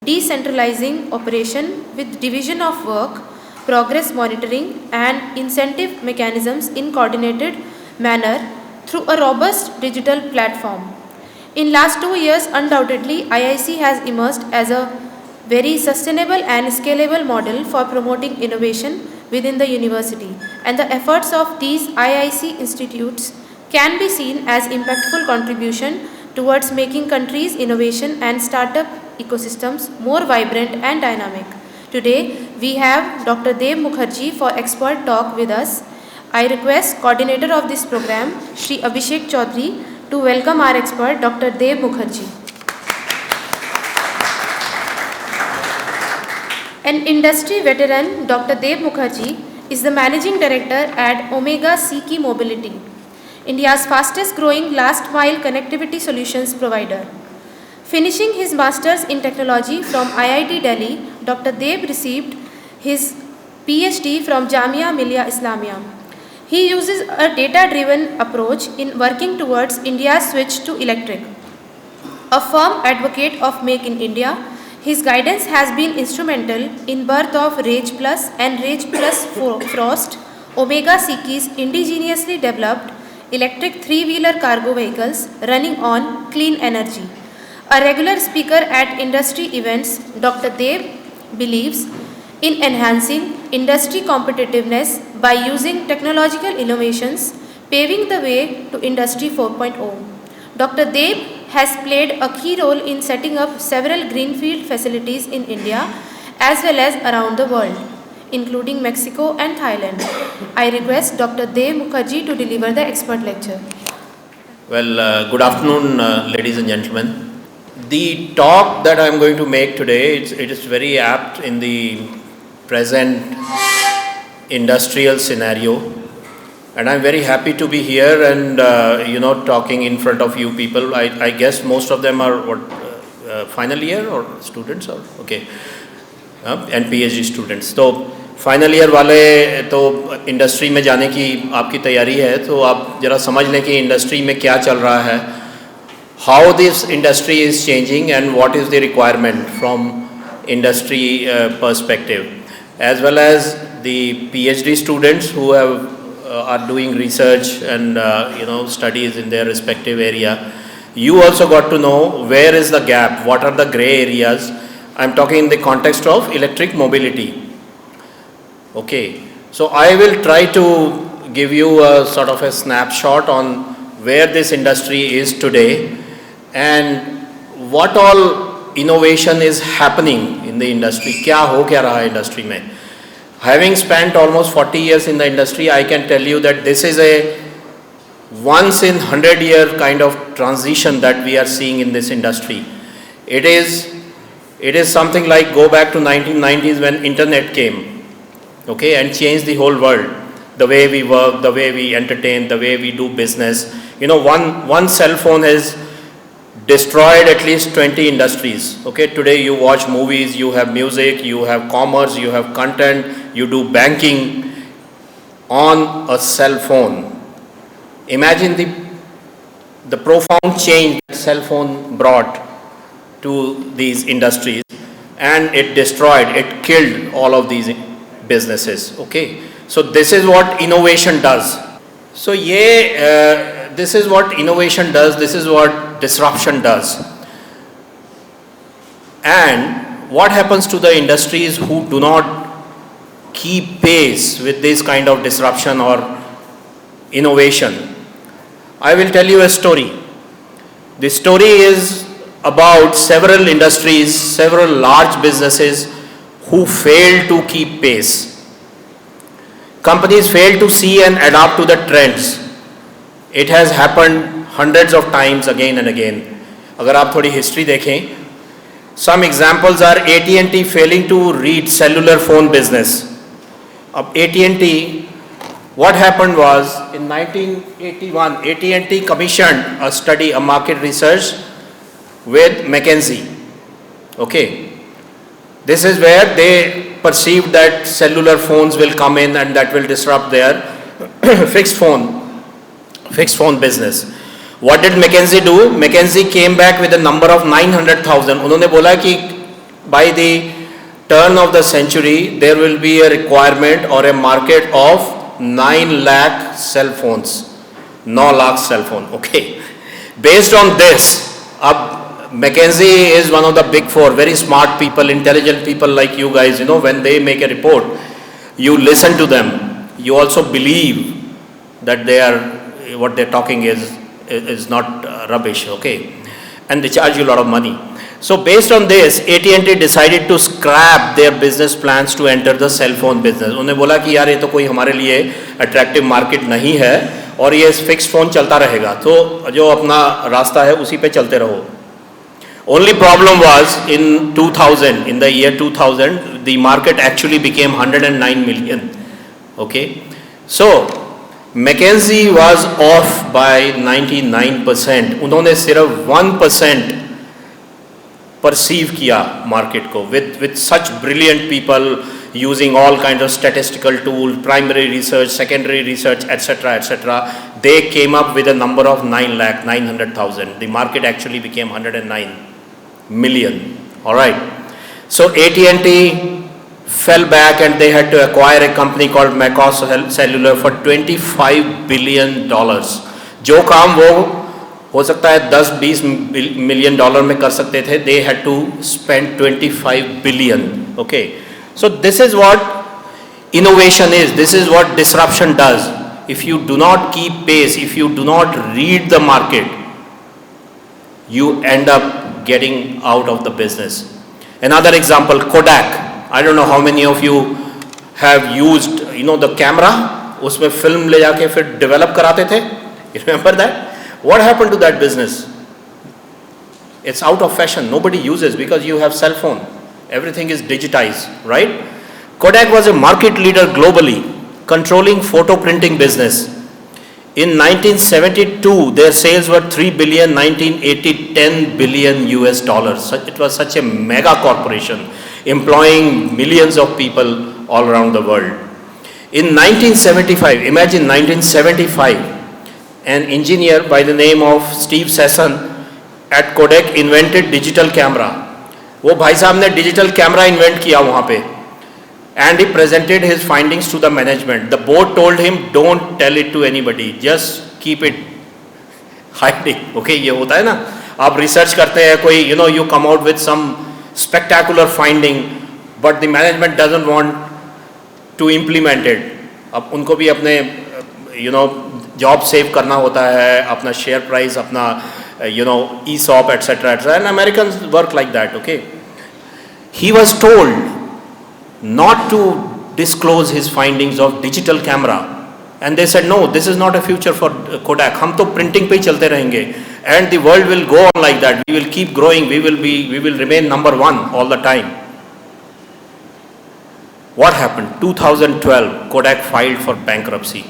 decentralizing operation with division of work, progress monitoring and incentive mechanisms in coordinated manner through a robust digital platform. In last 2 years, undoubtedly, IIC has emerged as a very sustainable and scalable model for promoting innovation within the university, and the efforts of these IIC institutes can be seen as impactful contribution towards making countries' innovation and startup ecosystems more vibrant and dynamic. Today, we have Dr. Dev Mukherjee for expert talk with us. I request coordinator of this program, Shri Abhishek Chaudhary, to welcome our expert, Dr. Dev Mukherjee. An industry veteran, Dr. Dev Mukherjee is the Managing Director at Omega Seeki Mobility, India's fastest growing last mile connectivity solutions provider. Finishing his Masters in Technology from IIT Delhi, Dr. Dev received his PhD from Jamia Millia Islamia. He uses a data-driven approach in working towards India's switch to electric. A firm advocate of Make in India, his guidance has been instrumental in birth of Rage Plus and Rage Plus Frost, Omega Seeki's indigenously developed electric three-wheeler cargo vehicles running on clean energy. A regular speaker at industry events, Dr. Dev believes in enhancing industry competitiveness by using technological innovations, paving the way to Industry 4.0. Dr. Dev has played a key role in setting up several greenfield facilities in India as well as around the world, including Mexico and Thailand. I request Dr. Dev Mukherjee to deliver the expert lecture. Well, good afternoon, ladies and gentlemen. The talk that I am going to make today, it is very apt in the present industrial scenario, and I'm very happy to be here and talking in front of you people. I guess most of them are final year or students or okay, and PhD students. So final year वाले तो industry में जाने की आपकी तैयारी है, तो आप ज़रा समझ लें कि इंडस्ट्री में क्या चल रहा है, how this industry is changing and what is the requirement from industry perspective, as well as the PhD students who are doing research and studies in their respective area. You also got to know where is the gap, what are the gray areas. I'm talking in the context of electric mobility. Okay, so I will try to give you a sort of a snapshot on where this industry is today and what all innovation is happening in the industry. क्या हो क्या रहा है industry में. Having spent almost 40 years in the industry, I can tell you that this is a once in 100-year kind of transition that we are seeing in this industry. It is something like go back to 1990s when internet came, okay, and changed the whole world, the way we work, the way we entertain, the way we do business. One cell phone has destroyed at least 20 industries. Okay, today you watch movies, you have music, you have commerce, you have content, you do banking on a cell phone. Imagine the profound change that cell phone brought to these industries, and it destroyed, it killed all of these businesses. Okay, so this is what innovation does. So this is what innovation does, this is what disruption does. And what happens to the industries who do not keep pace with this kind of disruption or innovation? I will tell you a story. The story is about several industries, several large businesses who fail to keep pace. Companies fail to see and adapt to the trends. It has happened hundreds of times again and again. अगर आप थोड़ी history देखें, some examples are AT&T failing to reach cellular phone business. अब AT&T, what happened was in 1981, AT&T commissioned a study, a market research with McKinsey. Okay, this is where they perceived that cellular phones will come in and that will disrupt their fixed phone business. What did McKinsey do? McKinsey came back with a number of 900,000. उन्होंने बोला कि by the turn of the century, there will be a requirement or a market of 9 lakh cell phones. 9 lakh cell phone, okay. Based on this, McKinsey is one of the big four, very smart people, intelligent people like you guys, when they make a report, you listen to them. You also believe that what they're talking is not rubbish, okay. And they charge you a lot of money. So based on this, AT&T decided to scrap their business plans to enter the cell phone business. उन्हें बोला कि यार ये तो कोई हमारे लिए attractive market नहीं है और ये fixed phone चलता रहेगा, तो जो अपना रास्ता है उसी पे चलते रहो. Only problem was in 2000, in the year 2000, the market actually became 109 million. Okay, so McKinsey was off by 99%. उन्होंने सिर्फ 1% perceive किया market को with such brilliant people using all kinds of statistical tools, primary research, secondary research, etc. They came up with a number of 9,900,000. The market actually became 109 million. All right. So AT&T fell back and they had to acquire a company called Macos Cellular for $25 billion. जो काम वो हो सकता है 10-20 million dollar में कर सकते थे, they had to spend 25 billion. Okay. So this is what innovation is. This is what disruption does. If you do not keep pace, if you do not read the market, you end up getting out of the business. Another example, Kodak. I don't know how many of you have used, the camera. उसमें film ले जाके फिर develop कराते थे. You remember that? What happened to that business? It's out of fashion. Nobody uses because you have cell phone. Everything is digitized, right? Kodak was a market leader globally, controlling photo printing business. In 1972, their sales were 3 billion, 1980, 10 billion US dollars. It was such a mega corporation, employing millions of people all around the world. In 1975, imagine 1975, an engineer by the name of Steve Sasson at Kodak invented digital camera. वो भाई साहब ने digital camera invent किया वहाँ पे, and he presented his findings to the management. The board told him, don't tell it to anybody, just keep it hiding. Okay, ये होता है ना, आप research करते हैं कोई, you come out with some spectacular finding, but the management doesn't want to implement it. अब उनको भी अपने जॉब सेव करना होता है, अपना शेयर प्राइस, अपना ESOP, etc. And Americans work like that. Okay, he was told not to disclose his findings of digital camera, and they said no, this is not a future for Kodak. हम तो printing पे ही चलते रहेंगे, and the world will go on like that. We will keep growing. We will remain number one all the time. What happened? 2012, Kodak filed for bankruptcy.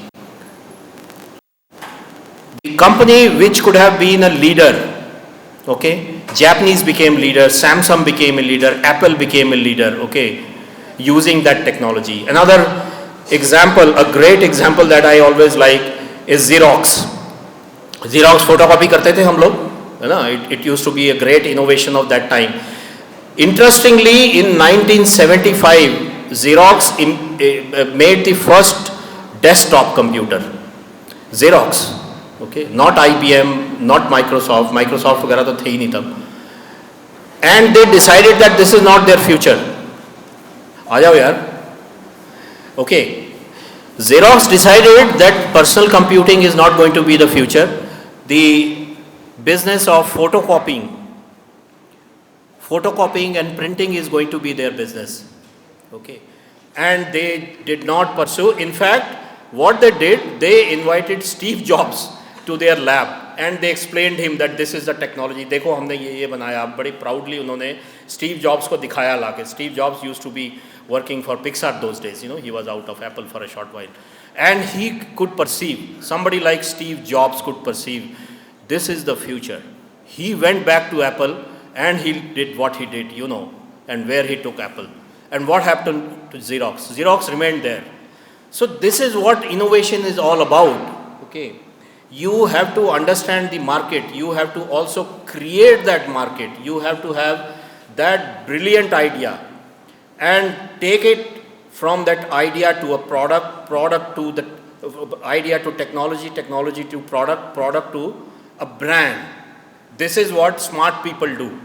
The company which could have been a leader, okay, Japanese became leader, Samsung became a leader, Apple became a leader, okay, using that technology. Another example, a great example that I always like is Xerox. Xerox photocopy करते थे हम लोग, है ना? It used to be a great innovation of that time. Interestingly, in 1975, Xerox made the first desktop computer. Xerox. Okay, not IBM, not Microsoft. Microsoft वगैरह तो थे ही नहीं तब. And they decided that this is not their future. आ जाओ यार. Okay, Xerox decided that personal computing is not going to be the future. The business of photocopying and printing is going to be their business. Okay, and they did not pursue. In fact, what they did, they invited Steve Jobs to their lab and they explained him that this is the technology. देखो हमने ये बनाया. बड़े proudly उन्होंने Steve Jobs को दिखाया लाके. Steve Jobs used to be working for Pixar those days. He was out of Apple for a short while, and he could perceive. Somebody like Steve Jobs could perceive this is the future. He went back to Apple and he did what he did, and where he took Apple. And what happened to Xerox? Xerox remained there. So this is what innovation is all about. Okay, you have to understand the market. You have to also create that market. You have to have that brilliant idea and take it from that idea to a product, product to the idea to technology, technology to product, product to a brand. This is what smart people do.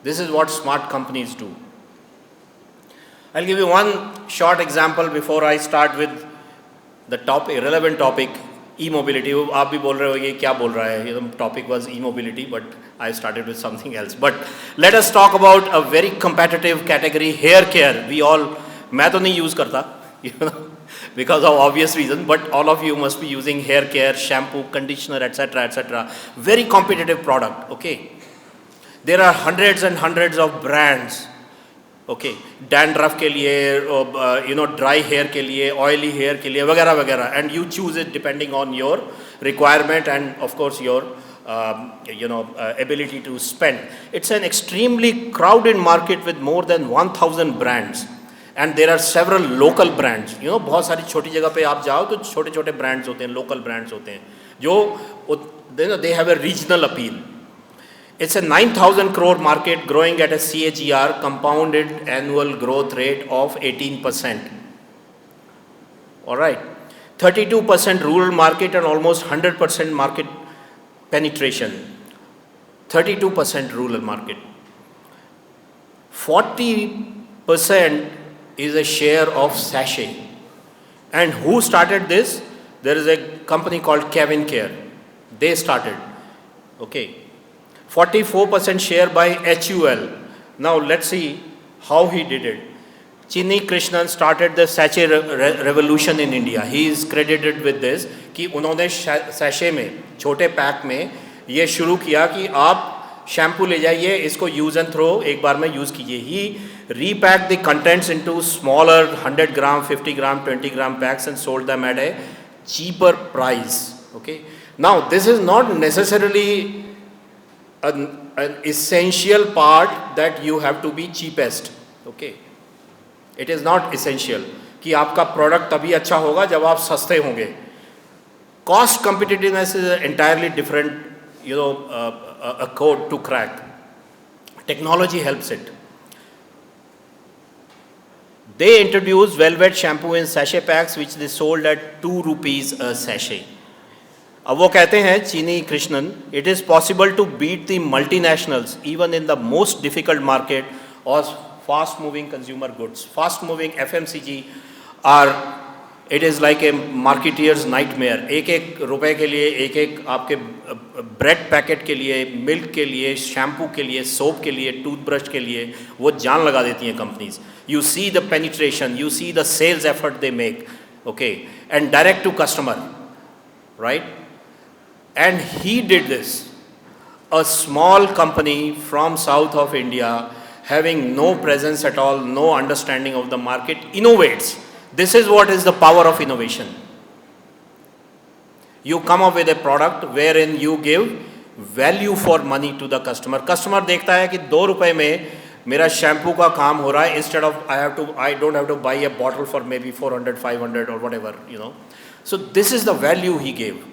This is what smart companies do. I'll give you one short example before I start with the topic, relevant topic, e-mobility. आप भी बोल रहे हो ये क्या बोल रहा है? The topic was e-mobility, but I started with something else. But let us talk about a very competitive category, hair care. We all, मैं तो नहीं use करता, you know, because of obvious reasons. But all of you must be using hair care, shampoo, conditioner, etc., etc. Very competitive product. Okay. There are hundreds and hundreds of brands. Okay, dandruff के लिए, you know, dry hair के लिए, oily hair के लिए, वगैरह वगैरह, and you choose it depending on your requirement and of course your you know ability to spend. It's an extremely crowded market with more than 1,000 brands, and there are several local brands. You know, बहुत सारी छोटी जगह पे आप जाओ तो छोटे छोटे brands होते हैं, local brands होते हैं, जो they have a regional appeal. It's a 9,000 crore market growing at a CAGR, compounded annual growth rate of 18%. All right. 32% rural market and almost 100% market penetration. 32% rural market. 40% is a share of sachet. And who started this? There is a company called Kevin Care. They started. Okay. 44% share by HUL. Now let's see how he did it. Chini Krishnan started the sachet revolution in India. He is credited with this कि उन्होंने sachet में, छोटे pack में ये शुरू किया कि आप शैम्पू ले जाइए, इसको use and throw एक बार में use कीजिए. He repacked the contents into smaller 100 gram, 50 gram, 20 gram packs and sold them at a cheaper price. Okay. Now this is not necessarily an essential part that you have to be cheapest. Okay. It is not essential कि आपका product तभी अच्छा होगा जब आप सस्ते होंगे. Cost competitiveness is an entirely different, you know, a code to crack. Technology helps it. They introduced velvet shampoo in sachet packs which they sold at 2 rupees a sachet. अब वो कहते हैं चीनी Krishnan, it is possible to beat the multinationals even in the most difficult market or fast moving consumer goods. Fast moving FMCG are, it is like a marketeer's nightmare. एक एक रुपए के लिए, एक एक आपके ब्रेड पैकेट के लिए, मिल्क के लिए, शैम्पू के लिए, सोप के लिए, टूथब्रश के लिए वो जान लगा देती हैं companies. You see the penetration, you see the sales effort they make, okay, and direct to customer, right? And he did this. A small company from south of India, having no presence at all, no understanding of the market, innovates. This is what is the power of innovation. You come up with a product wherein you give value for money to the customer. Customer देखता है कि 2 रुपए में मेरा shampoo का काम हो रहा है, instead of I don't have to buy a bottle for maybe 400, 500 or whatever, you know. So this is the value he gave.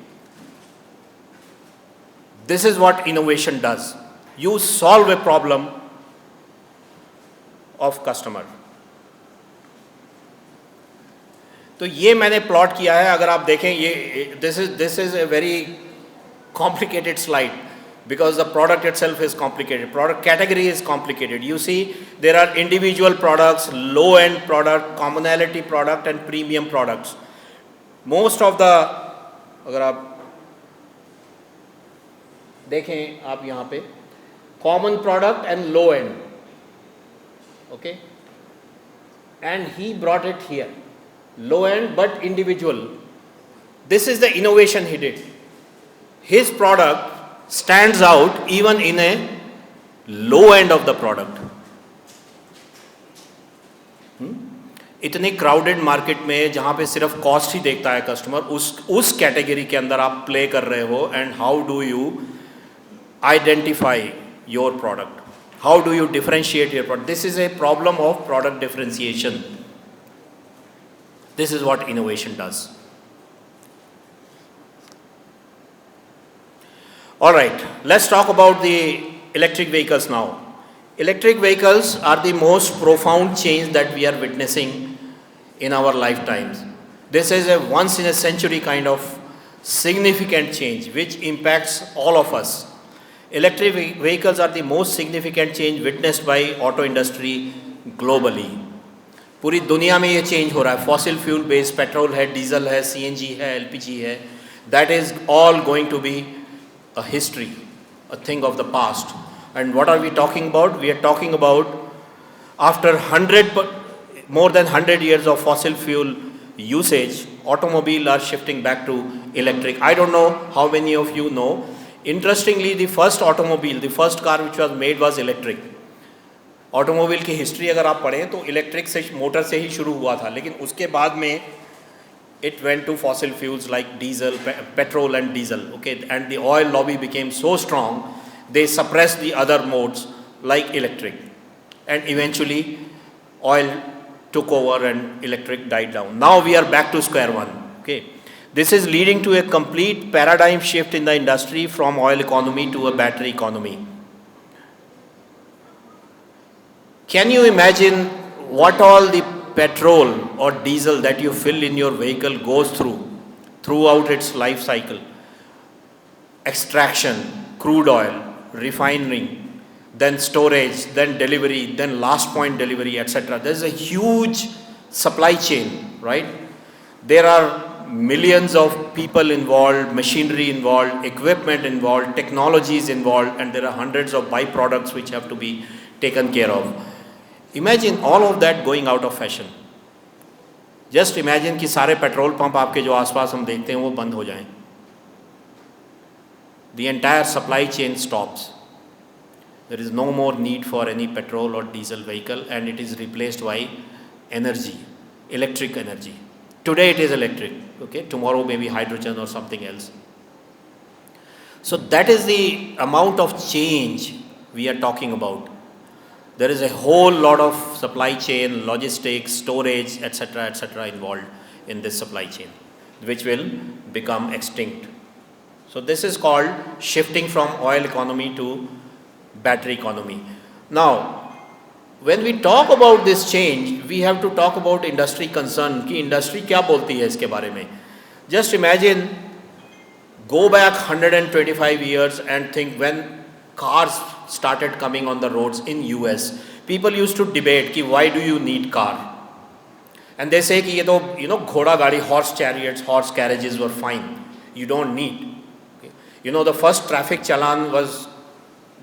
This is what innovation does. You solve a problem of customer. तो ये मैंने plot किया है. अगर आप देखें ये this is a very complicated slide because the product itself is complicated. Product category is complicated. You see there are individual products, low end product, commonality product and premium products. Most of the, अगर आप देखें आप यहाँ पे common product and low end, okay, and he brought it here, low end but individual. This is the innovation he did. His product stands out even in a low end of the product. इतनी crowded market में जहाँ पे सिर्फ cost ही देखता है customer, उस category के अंदर आप प्ले कर रहे हो. And how do you identify your product? How do you differentiate your product? This is a problem of product differentiation. This is what innovation does. All right, let's talk about the electric vehicles now. Electric vehicles are the most profound change that we are witnessing in our lifetimes. This is a once in a century kind of significant change which impacts all of us. Electric vehicles are the most significant change witnessed by auto industry globally. पूरी दुनिया में ये change हो रहा है. Fossil fuel based petrol है, diesel है, CNG है, एलपीजी है. That is all going to be a history, a thing of the past. And what are we talking about? We are talking about after more than 100 years of fossil fuel usage, automobiles are shifting back to electric. I don't know how many of you know. Interestingly, the first automobile, the first car which was made was electric. Automobile की history अगर आप पढ़ें तो electric से motor से ही शुरू हुआ था, लेकिन उसके बाद में it went to fossil fuels like diesel, petrol and diesel. Okay, and the oil lobby became so strong, they suppressed the other modes like electric, and eventually oil took over and electric died down. Now we are back to square one. Okay, this is leading to a complete paradigm shift in the industry from oil economy to a battery economy. Can you imagine what all the petrol or diesel that you fill in your vehicle goes throughout its life cycle? Extraction, crude oil, refining, then storage, then delivery, then last point delivery, etc. There is a huge supply chain, right? There are millions of people involved, machinery involved, equipment involved, technologies involved, and there are hundreds of byproducts which have to be taken care of. Imagine all of that going out of fashion. Just imagine कि सारे petrol pump आपके जो आसपास हम देखते हैं वो बंद हो जाएं. The entire supply chain stops. There is no more need for any petrol or diesel vehicle, and it is replaced by energy, electric energy. Today it is electric, okay? Tomorrow maybe hydrogen or something else. So that is the amount of change we are talking about. There is a whole lot of supply chain, logistics, storage, etc. involved in this supply chain, which will become extinct. So this is called shifting from oil economy to battery economy. Now, when we talk about this change, we have to talk about industry concern. कि industry क्या बोलती है इसके बारे में? Just imagine, go back 125 years and think when cars started coming on the roads in US, people used to debate कि why do you need car? And they say कि ये तो घोड़ा गाड़ी, horse chariots, horse carriages were fine. You don't need. Okay. The first traffic challan was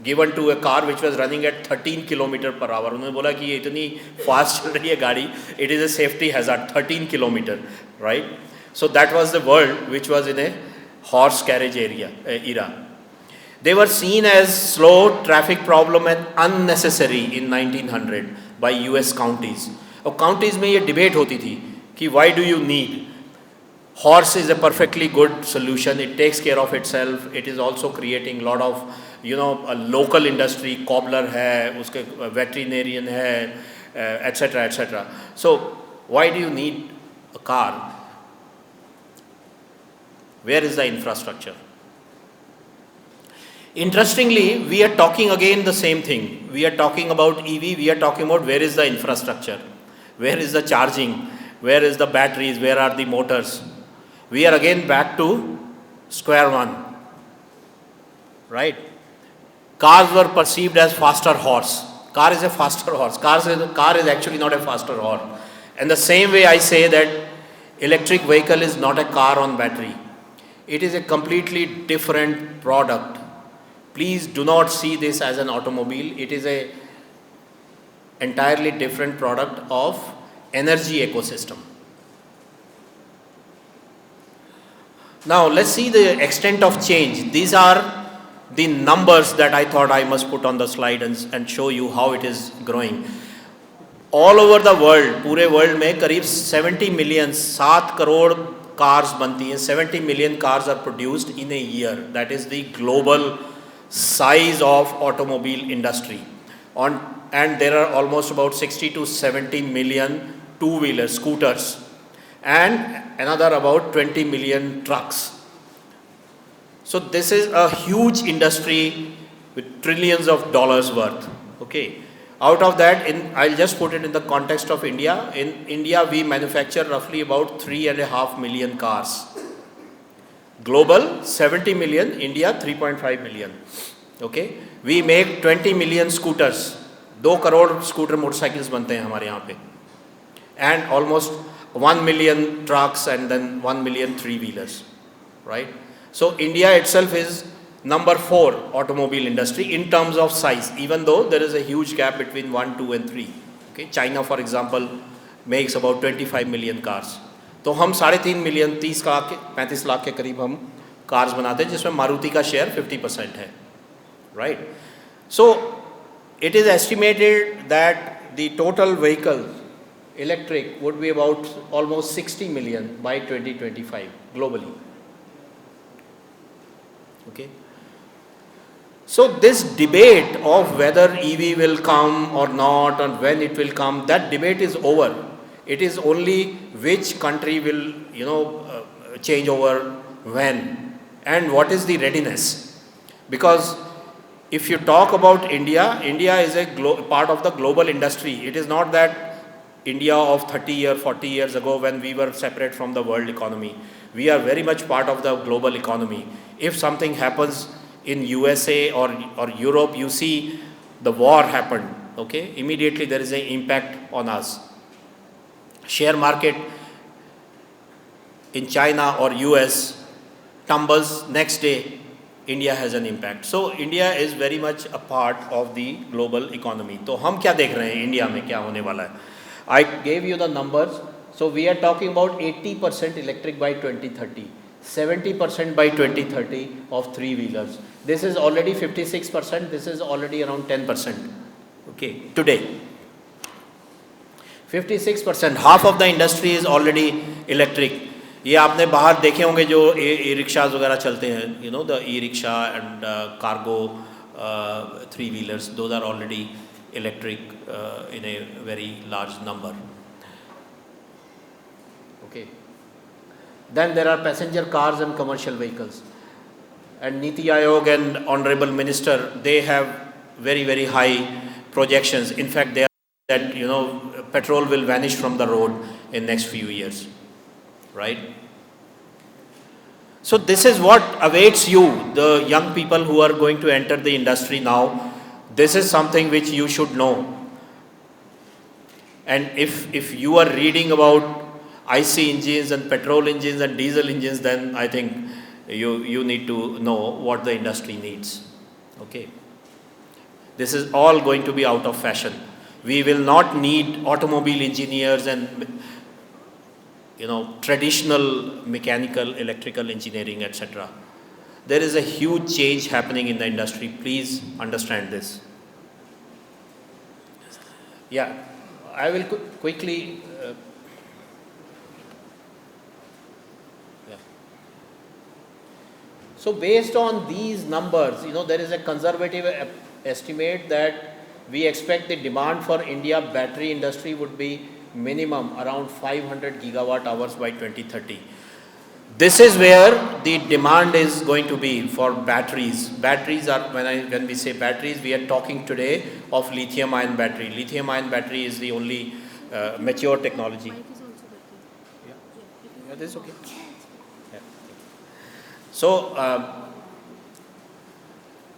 given to a car which was running at 13 km per hour. उन्होंने बोला कि ये इतनी fast चल रही है गाड़ी, it is a safety hazard, 13 km, right? So that was the world which was in a horse carriage era. They were seen as slow traffic problem and unnecessary in 1900 by US counties. और counties में ये debate होती थी कि why do you need? Horse is a perfectly good solution. It takes care of itself. It is also creating a lot of a local industry. Cobbler है, उसके veterinarian है, etc. So why do you need a car? Where is the infrastructure? Interestingly, we are talking again the same thing. We are talking about EV, we are talking about where is the infrastructure, where is the charging, where is the batteries, where are the motors. We are again back to square one, right? Cars were perceived as faster horse. Car is a faster horse. Car is actually not a faster horse. And the same way I say that electric vehicle is not a car on battery. It is a completely different product. Please do not see this as an automobile. It is a entirely different product of energy ecosystem. Now let's see the extent of change. These are the numbers that I thought I must put on the slide and show you how it is growing. All over the world, पूरे world में करीब 70 million, 7 crore cars बनती हैं. 70 million cars are produced in a year. That is the global size of automobile industry. And there are almost about 60 to 70 million two-wheelers, scooters, and another about 20 million trucks. So this is a huge industry with trillions of dollars worth. Okay. Out of that, I'll just put it in the context of India. In India, we manufacture roughly about 3.5 million cars. Global 70 million, India 3.5 million. Okay. We make 20 million scooters. 2 crore scooter motorcycles बनते हैं हमारे यहाँ पे. And almost 1 million trucks and then 1 million three-wheelers. Right. So India itself is number 4 automobile industry in terms of size, even though there is a huge gap between 1, 2 and 3. Okay, China for example makes about 25 million cars. तो हम 3.5 million 30 lakh 35 lakh के करीब हम cars बनाते हैं, जिसमें मारुति का share 50% है. Right. So it is estimated that the total vehicle electric would be about almost 60 million by 2025 globally. Okay. So this debate of whether EV will come or not and when it will come, that debate is over. It is only which country will, change over when and what is the readiness. Because if you talk about India, India is a part of the global industry. It is not that India of 30 or 40 years ago when we were separate from the world economy. We are very much part of the global economy. If something happens in USA or Europe, you see the war happened, okay? Immediately there is an impact on us. Share market in China or US tumbles, next day India has an impact. So India is very much a part of the global economy. तो हम क्या देख रहे हैं India में क्या होने वाला है? I gave you the numbers. So we are talking about 80% electric by 2030, 70% by 2030 of three-wheelers. This is already 56%, this is already around 10%, okay, today. 56%, half of the industry is already electric. ये आपने बाहर देखे होंगे जो ई-रिक्शाज वगैरह चलते हैं, the e-rickshaw and cargo three-wheelers, those are already electric in a very large number. Okay. Then there are passenger cars and commercial vehicles. And Niti Aayog and Honorable Minister, they have very, very high projections. In fact, they are that, petrol will vanish from the road in next few years. Right? So this is what awaits you, the young people who are going to enter the industry now. This is something which you should know. And if you are reading about IC engines and petrol engines and diesel engines, then I think you need to know what the industry needs. Okay. This is all going to be out of fashion. We will not need automobile engineers and traditional mechanical, electrical engineering, etc. There is a huge change happening in the industry. Please understand this. Yeah, I will quickly. So based on these numbers, there is a conservative estimate that we expect the demand for India battery industry would be minimum around 500 gigawatt hours by 2030. This is where the demand is going to be for batteries. Batteries are, when we say batteries, we are talking today of lithium-ion battery. Lithium-ion battery is the only mature technology. Yeah, this is okay. Yeah. So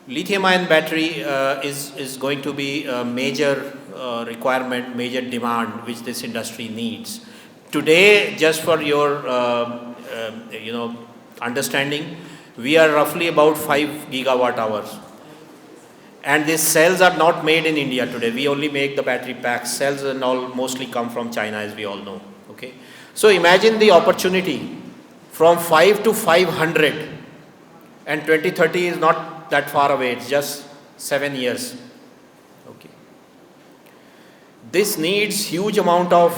lithium-ion battery is going to be a major requirement, major demand which this industry needs. Today, just for your understanding, we are roughly about 5 gigawatt hours. And these cells are not made in India today. We only make the battery packs. Cells and all mostly come from China, as we all know. Okay. So imagine the opportunity from 5 to 500, and 2030 is not that far away. It's just 7 years. Okay. This needs huge amount of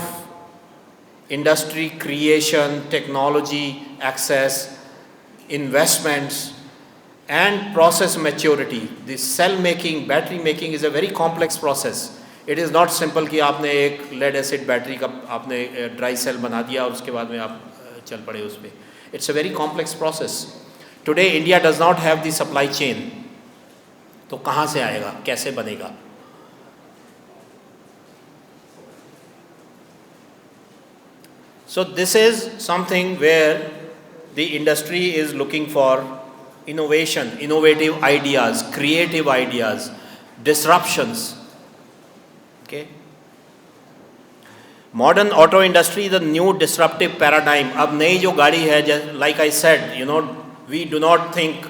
industry creation, technology access, investments, and process maturity. This cell making, battery making is a very complex process. It is not simple कि आपने एक lead acid battery का आपने dry cell बना दिया और उसके बाद में आप चल पड़े उस पे. It's a very complex process. Today India does not have the supply chain. तो कहाँ से आएगा, कैसे बनेगा? So this is something where the industry is looking for innovation, innovative ideas, creative ideas, disruptions. Okay. Modern auto industry is a new disruptive paradigm. अब नई जो गाड़ी है, like I said, we do not think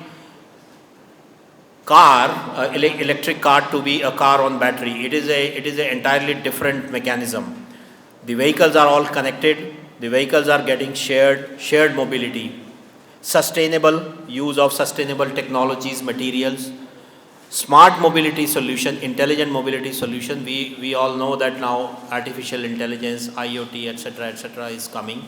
electric car to be a car on battery. It is a entirely different mechanism. The vehicles are all connected. The vehicles are getting shared mobility, sustainable use of sustainable technologies, materials, smart mobility solution, intelligent mobility solution. We all know that now artificial intelligence, IoT, etc. is coming.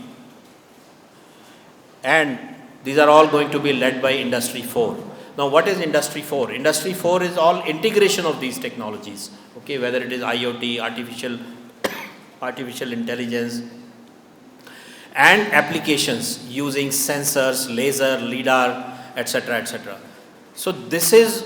And these are all going to be led by Industry 4. Now what is Industry 4? Industry 4 is all integration of these technologies. Okay, whether it is IoT, artificial intelligence, and applications using sensors, laser, LIDAR, etc. So this is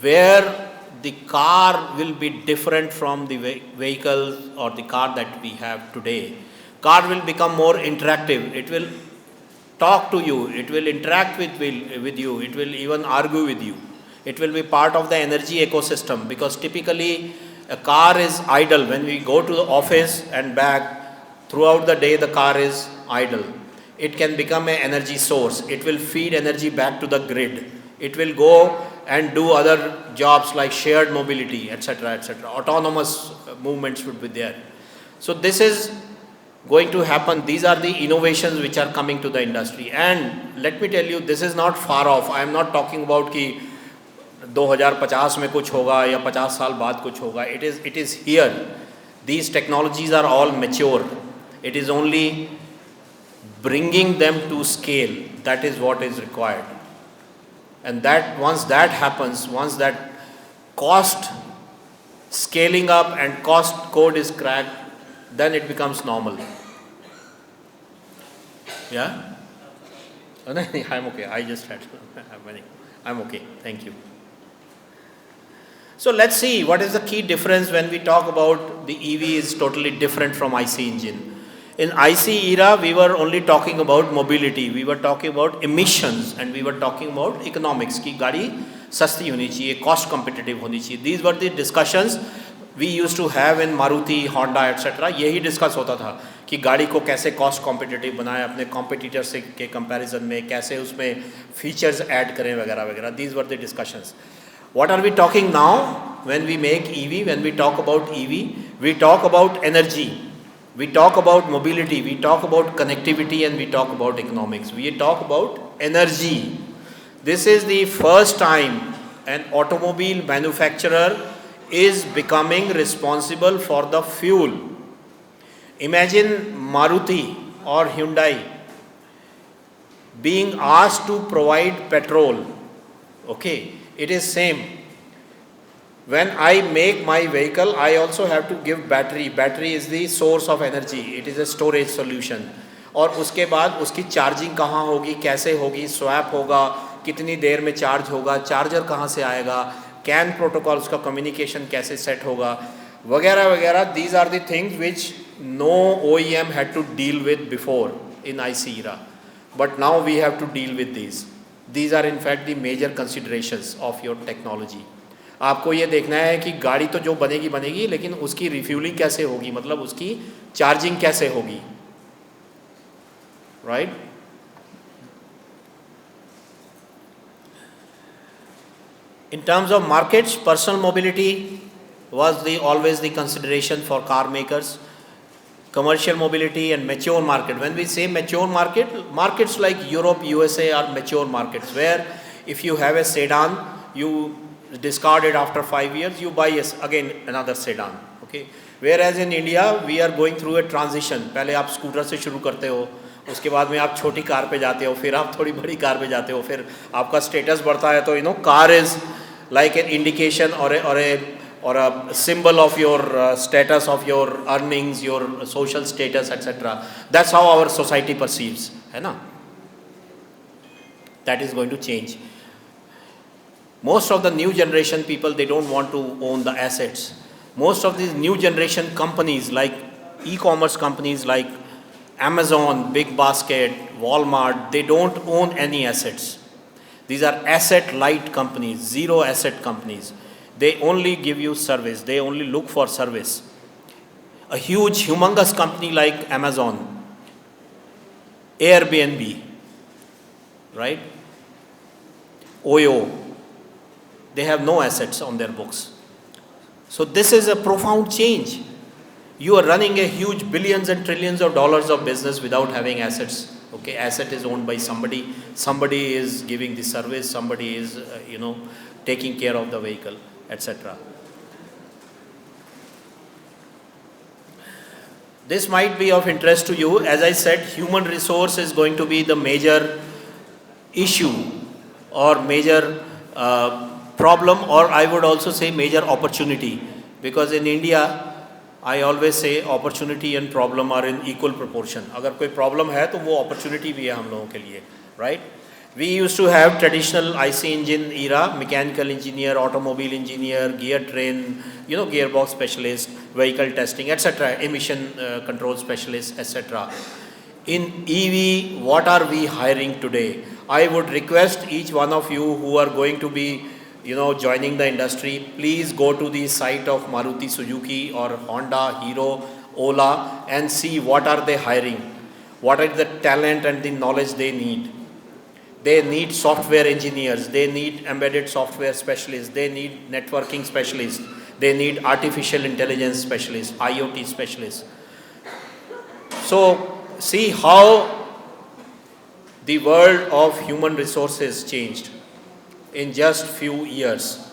where the car will be different from the vehicle or the car that we have today. Car will become more interactive. It will talk to you. It will interact with you. It will even argue with you. It will be part of the energy ecosystem, because typically a car is idle. When we go to the office and back, throughout the day the car is idle. It can become an energy source. It will feed energy back to the grid. It will go and do other jobs like shared mobility, etc. Autonomous movements would be there. So this is going to happen. These are the innovations which are coming to the industry. And let me tell you, this is not far off. I am not talking about कि 2050 में कुछ होगा या 50 साल बाद कुछ होगा. It is here. These technologies are all mature. It is only bringing them to scale. That is what is required. And that once that happens, once that cost scaling up and cost code is cracked, then it becomes normal. Yeah? Oh, no, I'm okay. I just had I'm okay. Thank you. So let's see what is the key difference when we talk about the EV is totally different from IC engine. In IC era, we were only talking about mobility, we were talking about emissions, and we were talking about economics. कि गाड़ी सस्ती होनी चाहिए, cost competitive होनी चाहिए. These were the discussions we used to have in Maruti, Honda, etc. यही discuss होता था कि गाड़ी को कैसे cost competitive बनाए अपने competitors से के comparison में, कैसे उसमें features add करें वगैरह वगैरह. These were the discussions. What are we talking now when we make EV? When we talk about EV, we talk about energy. We talk about mobility, we talk about connectivity, and we talk about economics. We talk about energy. This is the first time an automobile manufacturer is becoming responsible for the fuel. Imagine Maruti or Hyundai being asked to provide petrol. Okay, it is same. When I make my vehicle, I also have to give battery. Battery is the source of energy. It is a storage solution. और उसके बाद उसकी charging कहाँ होगी, कैसे होगी, swap होगा, कितनी देर में चार्ज होगा, चार्जर कहाँ से आएगा, कैन प्रोटोकॉल उसका कम्युनिकेशन कैसे सेट होगा, वगैरह वगैरह. These are the things which no OEM had to deal with before in IC era. But now we have to deal with these. These are in fact the major considerations of your technology. आपको ये देखना है कि गाड़ी तो जो बनेगी, लेकिन उसकी रिफ्यूलिंग कैसे होगी, मतलब उसकी चार्जिंग कैसे होगी, right? In terms of markets, personal mobility was always the consideration for car makers. Commercial mobility and mature market. When we say mature market, markets like Europe, USA are mature markets where if you have a sedan, you discard it after 5 years, you buy again another sedan. Okay. Whereas in India, we are going through a transition. पहले आप scooter से शुरू करते हो, उसके बाद में आप छोटी कार पे जाते हो, फिर आप थोड़ी बड़ी कार पे जाते हो, फिर आपका स्टेटस बढ़ता है. तो car is like an indication or a symbol of your status, of your earnings, your social status, etc. That's how our society perceives, है ना? That is going to change. Most of the new generation people, they don't want to own the assets. Most of these new generation companies like e-commerce companies like Amazon, Big Basket, Walmart, they don't own any assets. These are asset light companies, zero asset companies. They only give you service, they only look for service. A huge, humongous company like Amazon, Airbnb, right? Oyo, they have no assets on their books. So this is a profound change. You are running a huge billions and trillions of dollars of business without having assets. Okay, asset is owned by somebody. Somebody is giving the service. Somebody is, taking care of the vehicle, etc. This might be of interest to you. As I said, human resource is going to be the major issue or major problem, or I would also say major opportunity, because in India I always say opportunity and problem are in equal proportion. अगर कोई problem है तो वो opportunity भी है हम लोगों के लिए, right? We used to have traditional IC engine era, mechanical engineer, automobile engineer, gear train, gearbox specialist, vehicle testing, etc., emission control specialist, etc. In EV, what are we hiring today? I would request each one of you who are going to be, joining the industry, please go to the site of Maruti Suzuki or Honda, Hero, Ola, and see what are they hiring. What are the talent and the knowledge they need. They need software engineers, they need embedded software specialists, they need networking specialists, they need artificial intelligence specialists, IoT specialists. So, see how the world of human resources changed in just few years.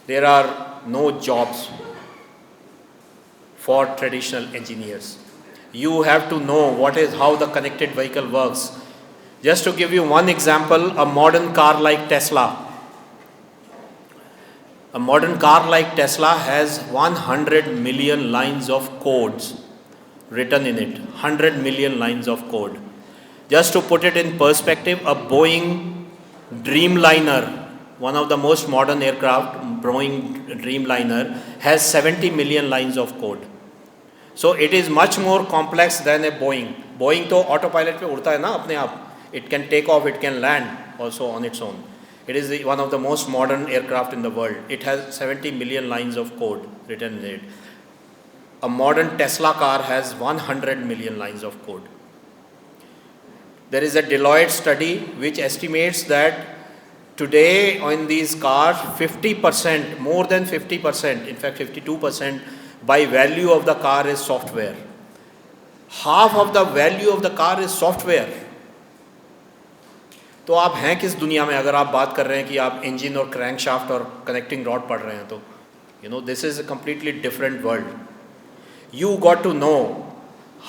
There are no jobs for traditional engineers. You have to know how the connected vehicle works. Just to give you one example, a modern car like Tesla. A modern car like Tesla has 100 million lines of codes written in it. 100 million lines of code. Just to put it in perspective, a Boeing Dreamliner, one of the most modern aircraft, Boeing Dreamliner, has 70 million lines of code. So it is much more complex than a Boeing. Boeing to autopilot पे उड़ता है ना अपने आप. It can take off, it can land also on its own. It is one of the most modern aircraft in the world. It has 70 million lines of code written in it. A modern Tesla car has 100 million lines of code. There is a Deloitte study which estimates that today on these cars, 50%, more than 50%, in fact 52% by value of the car is software. Half of the value of the car is software. तो आप हैं किस दुनिया में अगर आप बात कर रहे हैं कि आप इंजन और क्रैंकशाफ्ट और कनेक्टिंग रॉड पढ़ रहे हैं तो this is a completely different world. You got to know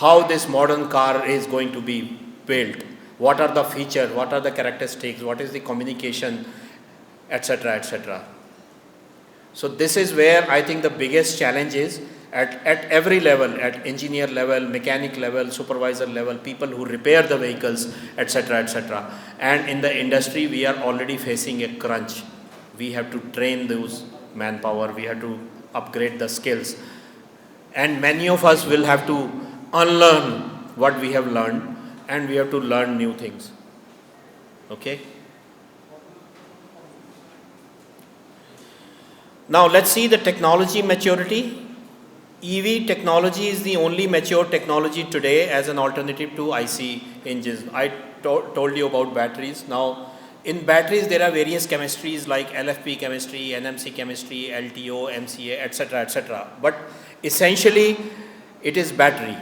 how this modern car is going to be built, what are the features, what are the characteristics, what is the communication, etc., etc. So this is where I think the biggest challenge is at every level, at engineer level, mechanic level, supervisor level, people who repair the vehicles, etc., etc. And in the industry, we are already facing a crunch. We have to train those manpower, we have to upgrade the skills. And many of us will have to unlearn what we have learned, and we have to learn new things. Okay? Now let's see the technology maturity. EV technology is the only mature technology today as an alternative to IC engines. I told you about batteries. Now, in batteries there are various chemistries like LFP chemistry, NMC chemistry, LTO, MCA, etc., etc. But essentially, it is battery,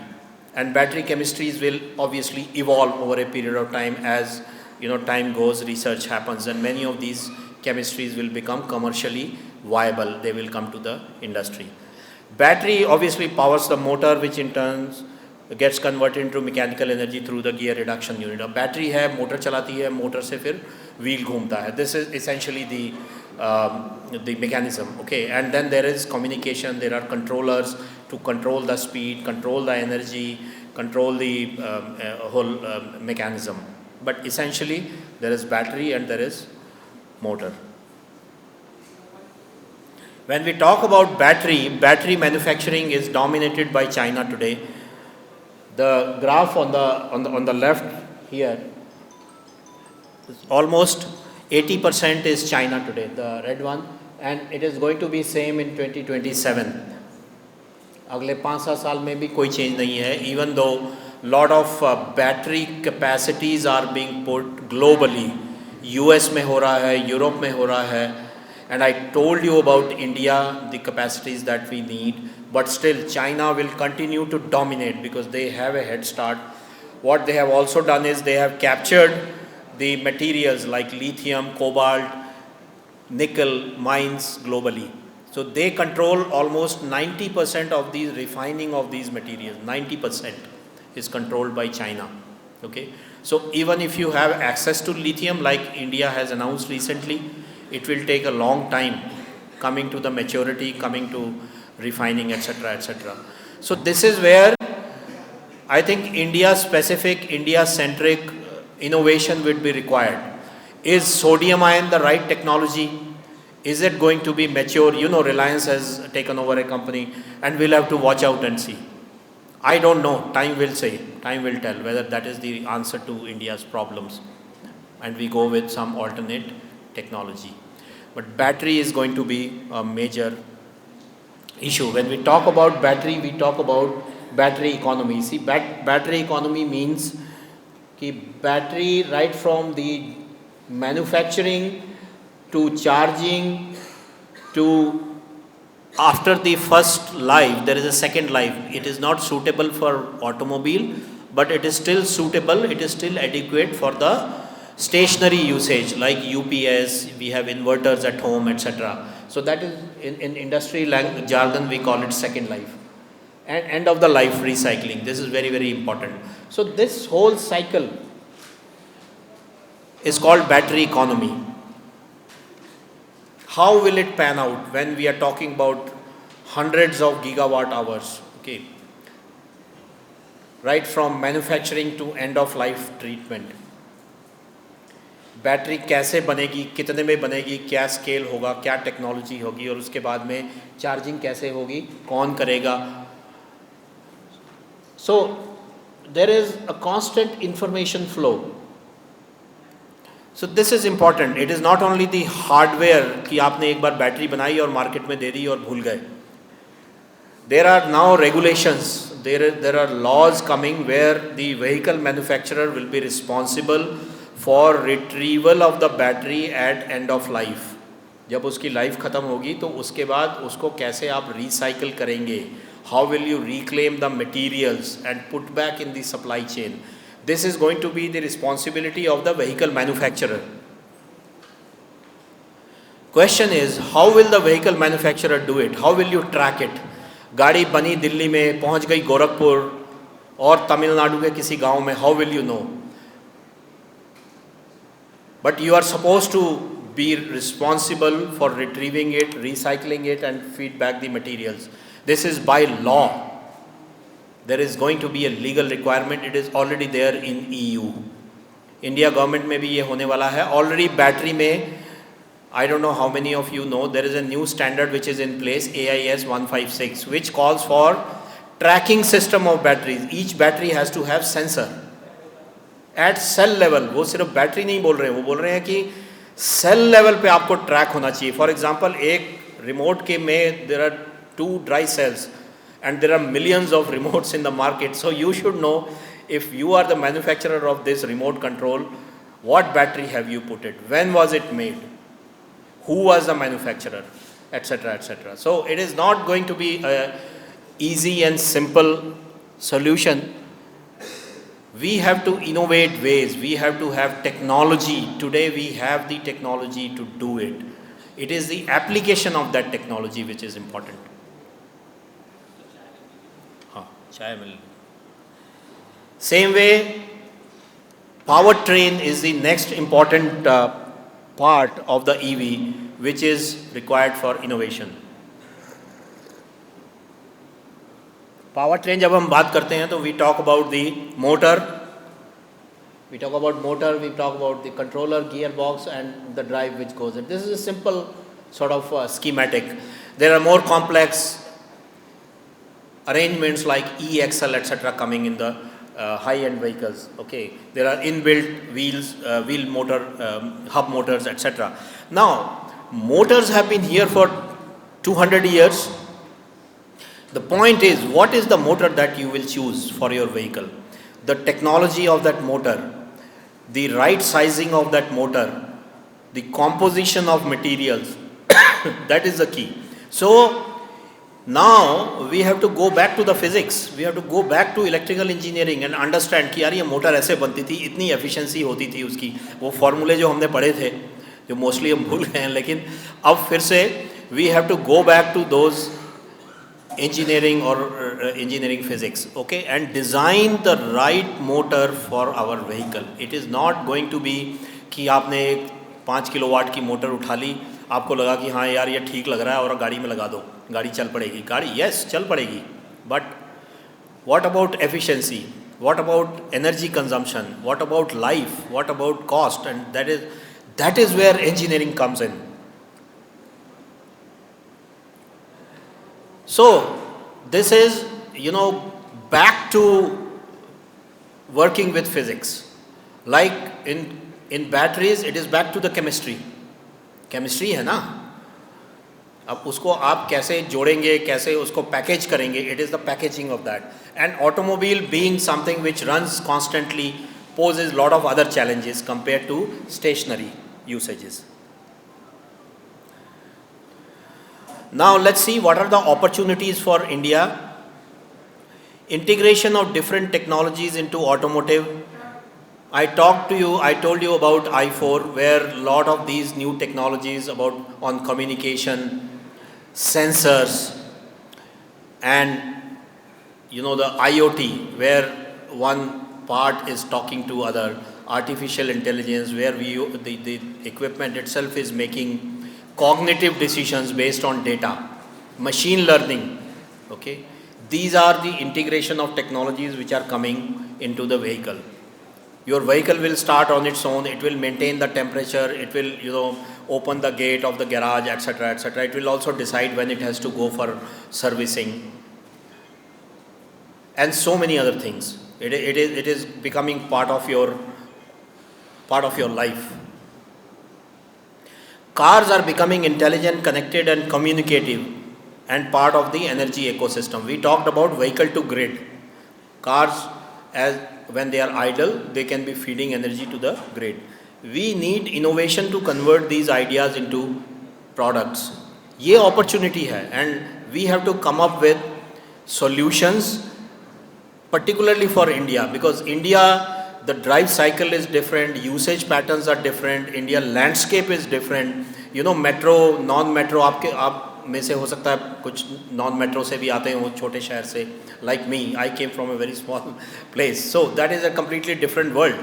and battery chemistries will obviously evolve over a period of time as time goes, research happens, and many of these chemistries will become commercially viable. They will come to the industry. Battery obviously powers the motor, which in turn gets converted into mechanical energy through the gear reduction unit. अब battery है, motor चलाती है, motor से फिर wheel घूमता है. This is essentially the mechanism. Okay, and then there is communication. There are controllers to control the speed, control the energy, control the whole mechanism. But essentially, there is battery and there is motor. When we talk about battery manufacturing is dominated by China today. The graph on the left here, almost 80% is China today, the red one, and it is going to be same in 2027. अगले 5-7 साल में भी कोई change नहीं है, even though lot of battery capacities are being put globally. US में हो रहा है, Europe में हो रहा है, and I told you about India, the capacities that we need, but still China will continue to dominate because they have a head start. What they have also done is they have captured the materials like lithium, cobalt, nickel mines globally. So they control almost 90% of the refining of these materials. 90% is controlled by China. Okay. So even if you have access to lithium, like India has announced recently, it will take a long time coming to the maturity, coming to refining, etc., etc. So this is where I think India-specific, India-centric innovation would be required. Is sodium ion the right technology? Is it going to be mature? You know, Reliance has taken over a company, and we'll have to watch out and see. I don't know. Time will say, time will tell whether that is the answer to India's problems, and we go with some alternate technology. But battery is going to be a major issue. When we talk about battery, we talk about battery economy. See, battery economy means कि battery right from the manufacturing to charging to after the first life, there is a second life. It is not suitable for automobile, but it is still suitable, it is still adequate for the stationary usage like UPS, we have inverters at home, etc. So that is in industry jargon we call it second life. And end of the life recycling, this is very, very important. So this whole cycle is called battery economy. How will it pan out when we are talking about hundreds of gigawatt hours? Okay, right from manufacturing to end of life treatment. Battery कैसे बनेगी, कितने में बनेगी, क्या scale होगा, क्या technology होगी, और उसके बाद में चार्जिंग कैसे होगी, कौन करेगा. So there is a constant information flow. So this is important. It is not only the hardware कि आपने एक बार बैटरी बनाई और मार्केट में दे दी और भूल गए. There are now regulations. There are laws coming where the vehicle manufacturer will be responsible for retrieval of the battery at end of life. जब उसकी लाइफ ख़त्म होगी तो उसके बाद उसको कैसे आप रिसाइकिल करेंगे. How will you reclaim the materials and put back in the supply chain? This is going to be the responsibility of the vehicle manufacturer. Question is, how will the vehicle manufacturer do it? How will you track it? गाड़ी बनी दिल्ली में, पहुंच गई गोरखपुर और तमिलनाडु के किसी गांव में, how will you know? But you are supposed to be responsible for retrieving it, recycling it, and feed back the materials. This is by law. There is going to be a legal requirement. It is already there in EU. India government में भी ये होने वाला है. Already battery में, I don't know how many of you know, there is a new standard which is in place, AIS 156, which calls for tracking system of batteries. Each battery has to have sensor. At cell level, वो सिर्फ battery नहीं बोल रहे हैं, वो बोल रहे हैं कि सेल लेवल पे आपको ट्रैक होना चाहिए. फॉर एग्जांपल एक रिमोट के में there are 2 dry cells and there are millions of remotes in the market. So you should know, if you are the manufacturer of this remote control, what battery have you put it, when was it made, who was the manufacturer, etc., etc. So it is not going to be a easy and simple solution. We have to innovate ways, we have to have technology. Today we have the technology to do it. It is the application of that technology which is important. Same way, powertrain is the next important part of the EV which is required for innovation. Powertrain जब हम बात करते हैं तो we talk about the motor, we talk about the controller, gearbox, and the drive which goes in. This is a simple sort of schematic. There are more complex arrangements like e-axle, etc., coming in the high-end vehicles. Okay, there are inbuilt wheels, wheel motor, hub motors, etc. Now, motors have been here for 200 years. The point is, what is the motor that you will choose for your vehicle? The technology of that motor, the right sizing of that motor, the composition of materials, that is the key. So now we have to go back to the physics, we have to go back to electrical engineering and understand कि यार ये motor ऐसे बनती थी, इतनी efficiency होती थी उसकी, वो formulae जो हमने पढ़े थे, जो mostly हम भूल गए हैं, लेकिन अब फिर से we have to go back to those engineering or engineering physics, okay, and design the right motor for our vehicle. It is not going to be कि आपने 5 किलोवाट की मोटर उठा ली, आपको लगा कि हाँ यार ये ठीक लग रहा है और गाड़ी में लगा दो, गाड़ी चल पड़ेगी. गाड़ी yes चल पड़ेगी, but what about efficiency, what about energy consumption, what about life, what about cost? And that is where engineering comes in. So this is, back to working with physics. Like in batteries, it is back to the chemistry. Chemistry है ना, अब उसको आप कैसे जोड़ेंगे, कैसे उसको package करेंगे, it is the packaging of that. And automobile being something which runs constantly poses a lot of other challenges compared to stationary usages. Now let's see what are the opportunities for India. Integration of different technologies into automotive. I told you about i4, where a lot of these new technologies on communication, sensors, and the IoT, where one part is talking to other, artificial intelligence, where the equipment itself is making cognitive decisions based on data, machine learning, okay. These are the integration of technologies which are coming into the vehicle. Your vehicle will start on its own, it will maintain the temperature, it will, open the gate of the garage, etc., etc. It will also decide when it has to go for servicing, and so many other things. It is becoming part of your life. Cars are becoming intelligent, connected, and communicative, and part of the energy ecosystem. We talked about vehicle to grid. Cars, when they are idle, they can be feeding energy to the grid. We need innovation to convert these ideas into products. ये opportunity है, and we have to come up with solutions, particularly for India, because India, the drive cycle is different, usage patterns are different, India landscape is different. Metro, non-metro, आप में से हो सकता है कुछ non-metro से भी आते हैं, वो छोटे शहर से. Like me, I came from a very small place, so that is a completely different world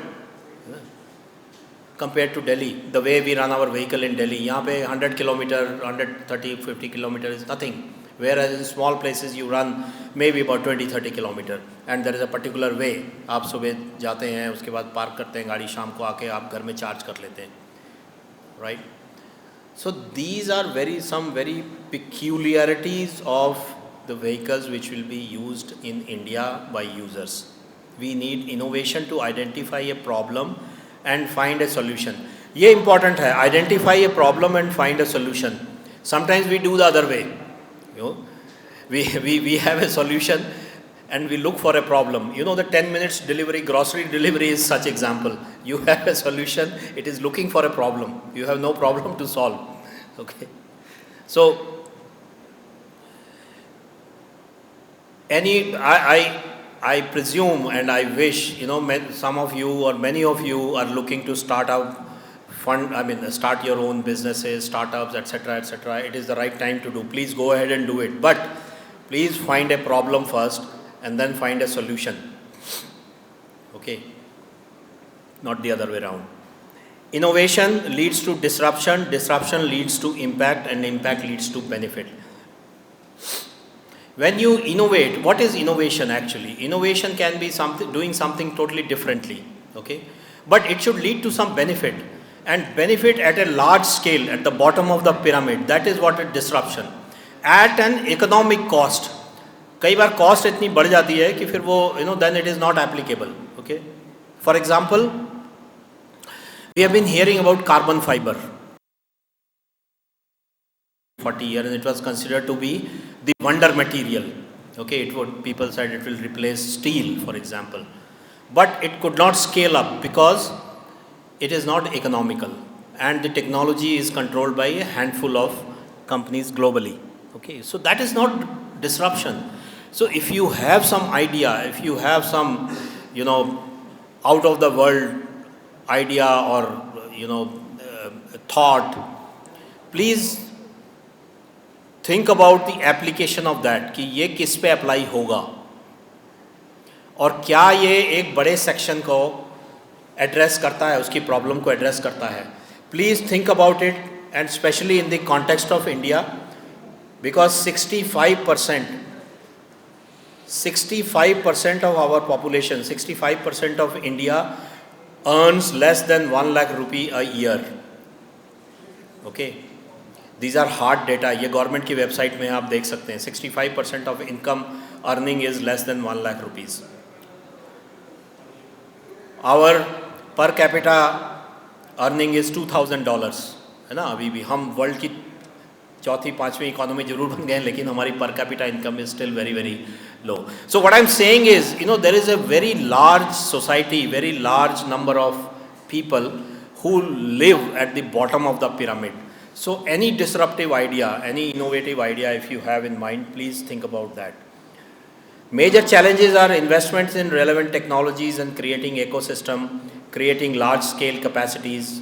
compared to Delhi. The way we run our vehicle in Delhi, यहाँ पे 100 kilometer, 130, 50 kilometer is nothing. Whereas in small places you run maybe about 20-30 kilometer, and there is a particular way. आप सुबह जाते हैं, उसके बाद park करते हैं गाड़ी, शाम को आके आप घर में चार्ज कर लेते हैं, right? So these are some very peculiarities of the vehicles which will be used in India by users. We need innovation to identify a problem and find a solution. ये important है, identify a problem and find a solution. Sometimes we do the other way. We have a solution and we look for a problem. The 10 minutes delivery, grocery delivery is such example. You have a solution, it is looking for a problem. You have no problem to solve. Okay. So, I presume and I wish, some of you or many of you are looking to start your own businesses, startups, etc., etc. It is the right time to do. Please go ahead and do it. But please find a problem first and then find a solution. Okay? Not the other way around. Innovation leads to disruption, disruption leads to impact, and impact leads to benefit. When you innovate, what is innovation actually? Innovation can be doing something totally differently, okay? But it should lead to some benefit, and benefit at a large scale, at the bottom of the pyramid. That is what a disruption. At an economic cost. कई बार cost इतनी बढ़ जाती है कि फिर वो then it is not applicable. Okay, for example, we have been hearing about carbon fibre 40 years, and it was considered to be the wonder material. Okay, people said it will replace steel, for example, but it could not scale up because it is not economical, and the technology is controlled by a handful of companies globally. Okay, so that is not disruption. So if you have some idea, if you have some out of the world idea or thought, please think about the application of that, कि ये किस पे apply होगा और क्या ये एक बड़े सेक्शन को एड्रेस करता है, उसकी प्रॉब्लम को एड्रेस करता है. Please think about it, and specially in the context of India, because 65% of our population, 65% of India earns less than 1 lakh rupee a year. Okay, these are hard data. ये government की website में आप देख सकते हैं. 65% of income earning is less than 1 lakh rupees. Our per capita earning is $2,000, है ना. अभी भी हम वर्ल्ड की चौथी पांचवी इकोनॉमी जरूर बन गए हैं, लेकिन हमारी per capita income is still very very low. So what I am saying is, there is a very large society, very large number of people who live at the bottom of the pyramid. So any disruptive idea, any innovative idea if you have in mind, please think about that. Major challenges are investments in relevant technologies and creating ecosystem, creating large scale capacities,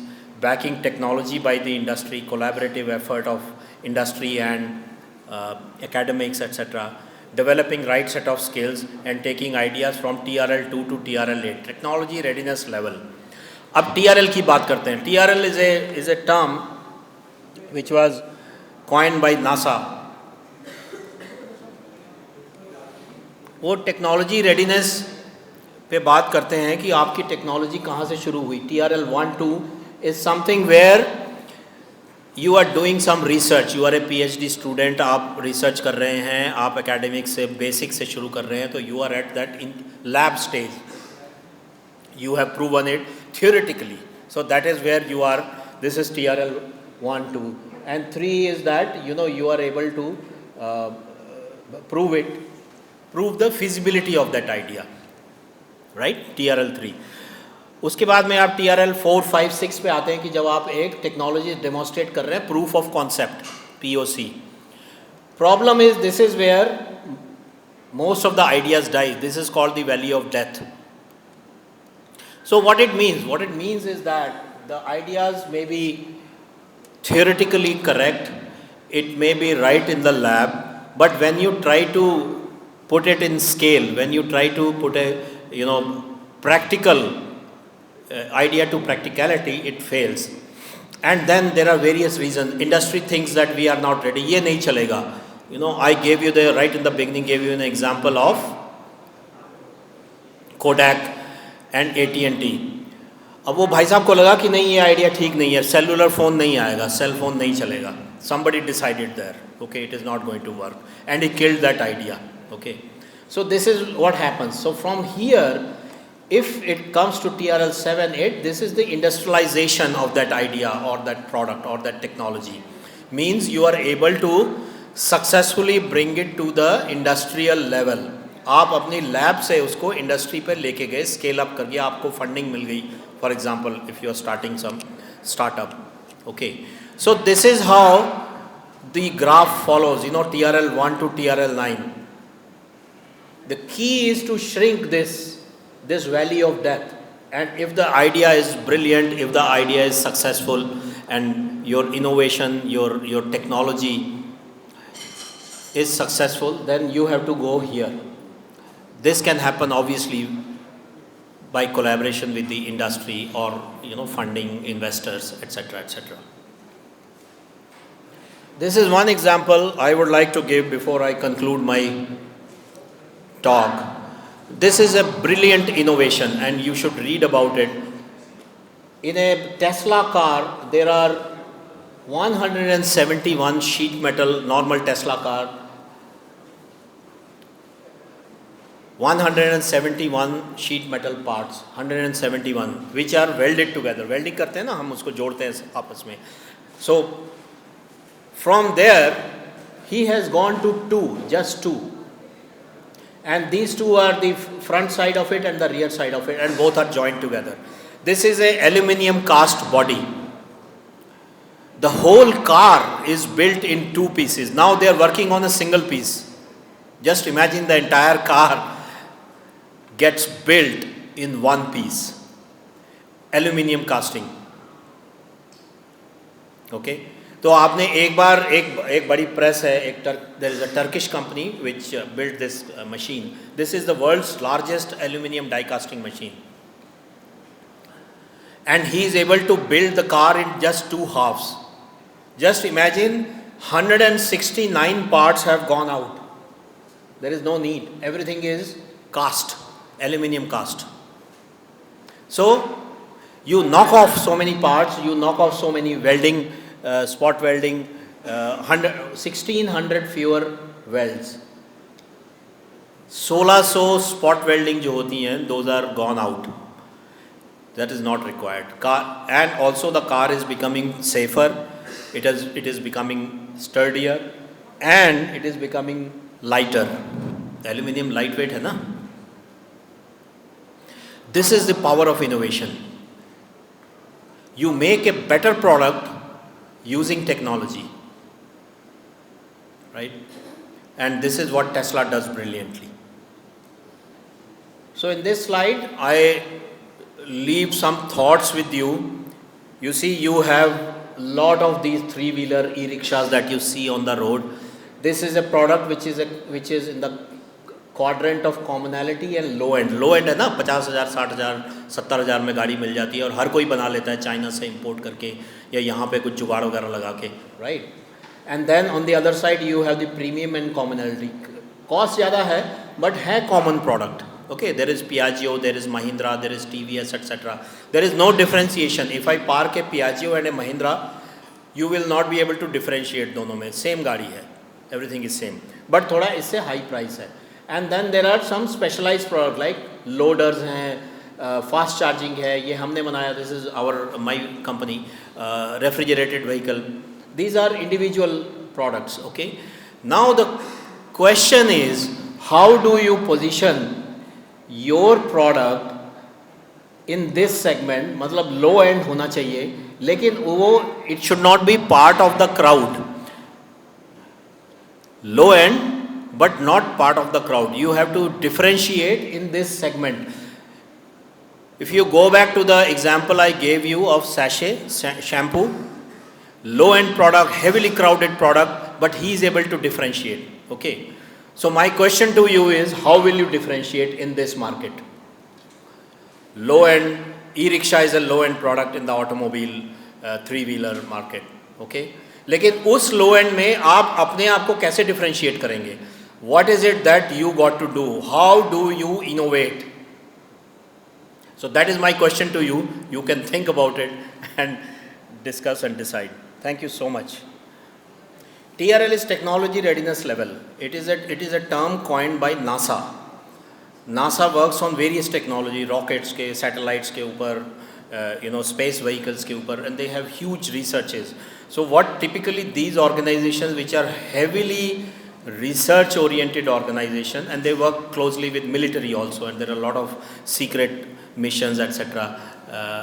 backing technology by the industry, collaborative effort of industry and academics, etc. Developing right set of skills and taking ideas from TRL2 to TRL8, technology readiness level. अब TRL की बात करते हैं. TRL is a term which was coined by NASA. वो technology readiness पे बात करते हैं कि आपकी टेक्नोलॉजी कहाँ से शुरू हुई. TRL1-2 is something where you are doing some research. You are a PhD student, आप रिसर्च कर रहे हैं, आप एकेडमिक से बेसिक से शुरू कर रहे हैं, तो you are at that in lab stage. You have proven it theoretically. So that is where you are. This is TRL1-2, and 3 is that you are able to prove the feasibility of that idea, right? TRL3. उसके बाद में आप TRL4, 5, 6 पे आते हैं कि जब आप एक टेक्नोलॉजी डेमोन्स्ट्रेट कर रहे हैं, proof of concept, POC. Problem is this is where most of the ideas die. This is called the valley of death. So what it means is that the ideas may be theoretically correct, it may be right in the lab, but when you try to put it in scale, when you try to put a practical idea to practicality, it fails. And then there are various reasons. Industry thinks that we are not ready, ये नहीं चलेगा. I gave you right in the beginning, gave you an example of Kodak and AT&T. अब वो भाई साहब को लगा कि नहीं, ये आइडिया ठीक नहीं है, सेलुलर फ़ोन नहीं आएगा, सेल फोन नहीं चलेगा. Somebody decided there, okay, it is not going to work, and he killed that idea. Okay, so this is what happens. So from here, if it comes to TRL7, 8, this is the industrialization of that idea or that product or that technology. Means you are able to successfully bring it to the industrial level. आप अपनी lab से उसको industry पर लेके गए, scale up कर गया, आपको फंडिंग मिल गई, for example if you are starting some startup. Okay, so this is how the graph follows, TRL1 to TRL9. The key is to shrink this valley of death, and if the idea is brilliant, if the idea is successful, and your innovation, your technology is successful, then you have to go here. This can happen obviously by collaboration with the industry or funding investors, etc., etc. This is one example I would like to give before I conclude my talk. This is a brilliant innovation and you should read about it. In a Tesla car, there are 171 sheet metal, normal Tesla car, 171 sheet metal parts, 171 which are welded together. Welding करते हैं ना हम, उसको जोड़ते हैं आपस में. So from there he has gone to just two, and these two are the front side of it and the rear side of it, and both are joined together. This is a aluminium cast body. The whole car is built in two pieces. Now they are working on a single piece. Just imagine the entire car gets built in one piece. Aluminium casting. Okay. तो आपने एक बार एक बड़ी press है, there is a Turkish company which built this machine. This is the world's largest aluminium die casting machine. And he is able to build the car in just two halves. Just imagine 169 parts have gone out. There is no need. Everything is cast, aluminium cast. So you knock off so many parts, you knock off so many welding, spot welding, 1600 fewer welds. 1600 spot welding जो होती हैं, those are gone out. That is not required. And also the car is becoming safer. It is becoming sturdier, and it is becoming lighter. Aluminium lightweight है ना? This is the power of innovation. You make a better product using technology, right? And this is what Tesla does brilliantly. So in this slide, I leave some thoughts with you. You see, you have lot of these three-wheeler e-rickshaws that you see on the road. This is a product which is in the quadrant of commonality and low end. Low end है ना, 50,000, 60,000, 70,000 में गाड़ी मिल जाती है और हर कोई बना लेता है चाइना से इंपोर्ट करके या यहाँ पे कुछ जुगाड़ वगैरह लगा के, right? And then on the other side you have the premium and commonality. Cost ज़्यादा है but है common product. Okay, there is Piaggio, there is Mahindra, there is TVS, etc. There is no differentiation. If I park a Piaggio and a Mahindra, you will not be able to differentiate दोनों में. Same गाड़ी है, everything is same. But थोड़ा इससे high price है. And then there are some specialized products like loaders हैं, fast charging है. ये हमने बनाया. This is my company, refrigerated vehicle. These are individual products. Okay. Now the question is, how do you position your product in this segment? मतलब low end होना चाहिए, लेकिन वो it should not be part of the crowd. Low end but not part of the crowd. You have to differentiate in this segment. If you go back to the example I gave you of sachet shampoo, low end product, heavily crowded product, but he is able to differentiate. Okay. So my question to you is, how will you differentiate in this market? Low end, e-rickshaw is a low end product in the automobile three-wheeler market. Okay? लेकिन उस low end में आप अपने आप को कैसे differentiate करेंगे? What is it that you got to do? How do you innovate? So that is my question to you. You can think about it and discuss and decide. Thank you so much. TRL is technology readiness level. It is a term coined by NASA. NASA works on various technology, rockets के, satellites के ऊपर, space vehicles के ऊपर, and they have huge researches. So what typically these organizations, which are heavily research oriented organization, and they work closely with military also, and there are a lot of secret missions, etc.,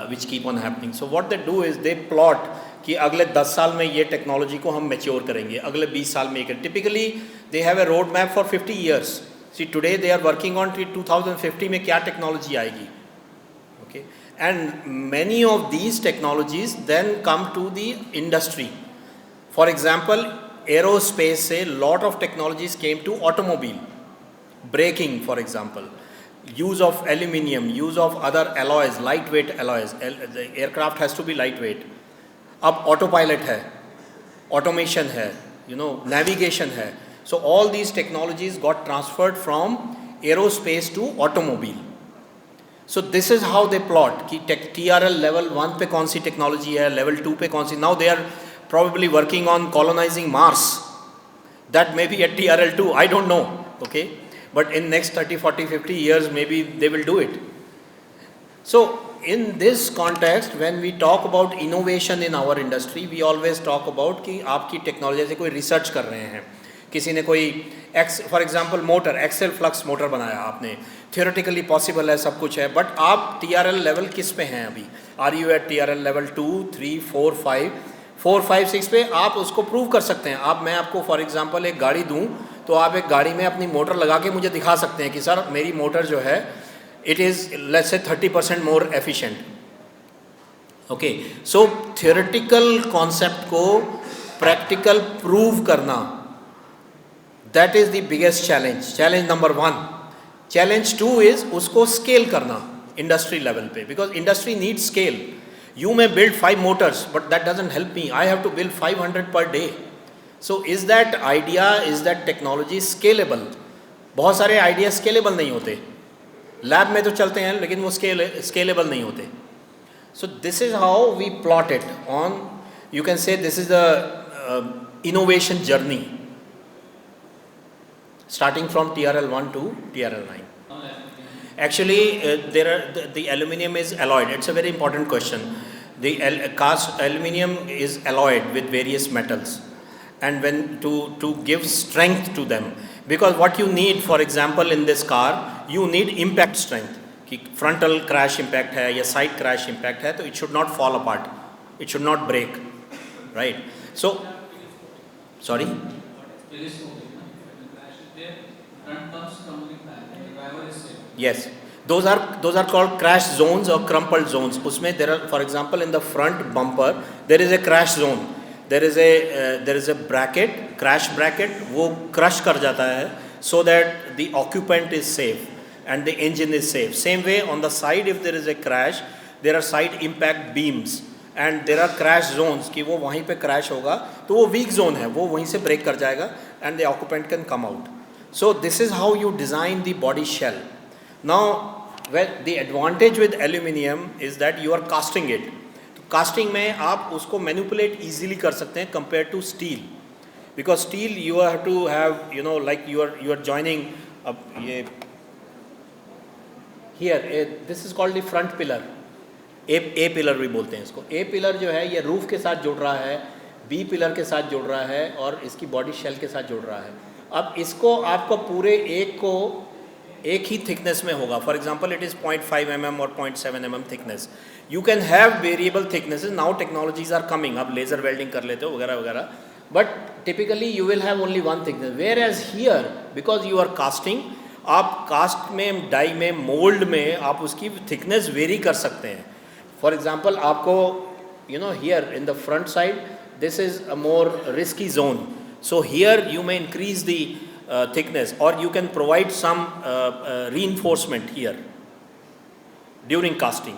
which keep on happening. So what they do is they plot कि अगले 10 साल में ये technology को हम mature करेंगे, अगले 20 साल में ये करेंगे. Typically they have a road map for 50 years. See today they are working on 2050 में क्या टेक्नोलॉजी आएगी. Okay, and many of these technologies then come to the industry. For example, aerospace से lot of technologies came to automobile. Braking for example, use of aluminium, use of other alloys, lightweight alloys. The aircraft has to be lightweight. अब auto pilot है, automation है, navigation है. So all these technologies got transferred from aerospace to automobile. So this is how they plot कि TRL level 1 पे कौन सी technology है, level 2 पे कौन सी. Now they are probably working on colonizing Mars. That may be at TRL 2, I don't know. Okay, but in next 30, 40, 50 years maybe they will do it. So in this context, when we talk about innovation in our industry, we always talk about कि आपकी technology से कोई research कर रहे हैं, किसी ने कोई for example motor axial flux motor बनाया आपने, थियोरेटिकली पॉसिबल है, सब कुछ है, बट आप TRL लेवल किस पे हैं अभी? Are you at TRL level 2, 3, 4, 5, 6 पे आप उसको प्रूव कर सकते हैं. मैं आपको फॉर एग्जांपल एक गाड़ी दूं तो आप एक गाड़ी में अपनी मोटर लगा के मुझे दिखा सकते हैं कि सर मेरी मोटर जो है it is let's say 30% more efficient. Okay, so theoretical concept को practical prove करना, that is the biggest challenge number 1. Challenge 2 is उसको scale करना industry level पे, because industry needs scale. You may build 5 motors but that doesn't help me, I have to build 500 per day. So is that idea, is that technology scalable? बहुत सारे idea scalable नहीं होते, lab में तो चलते हैं लेकिन वो स्केलेबल नहीं होते. So this is how we plot it on, you can say this is the innovation journey starting from TRL 1 to TRL 9. Actually, the aluminium is alloyed. It's a very important question. The cast aluminium is alloyed with various metals, and when to give strength to them, because what you need, for example, in this car, you need impact strength. कि frontal crash impact है या side crash impact है, तो it should not fall apart, it should not break, right? So, sorry. Yes, those are called crash zones or crumpled zones. उसमें there are, for example, in the front bumper there is a crash zone. There is a bracket, crash bracket, वो crush कर जाता है so that the occupant is safe and the engine is safe. Same way on the side, if there is a crash, there are side impact beams and there are crash zones कि वो वहीं पे crash होगा तो वो weak zone है, वो वहीं से break कर जाएगा and the occupant can come out. So this is how you design the body shell. Now, well, the advantage with aluminium is that you are casting it. Casting में आप उसको manipulate easily कर सकते हैं compare to steel, because steel you have to have you know like you are joining. अब ये here this is called the front pillar, A pillar भी बोलते हैं इसको. ए पिलर जो है ये रूफ के साथ जुड़ रहा है, बी पिलर के साथ जुड़ रहा है और इसकी बॉडी शेल के साथ जुड़ रहा है. अब इसको आपको पूरे एक ही थिकनेस में होगा. For example it is 0.5 mm और 0.7 mm thickness. You can have variable thicknesses. Now technologies are coming, आप लेज़र वेल्डिंग कर लेते हो वगैरह वगैरह, but typically you will have only one thickness. Whereas here because you are casting, आप cast में, die में, मोल्ड में आप उसकी थिकनेस वेरी कर सकते हैं. फॉर एग्जांपल आपको you know here in the front side this is a more risky zone, so here you may increase the thickness or you can provide some reinforcement here during casting.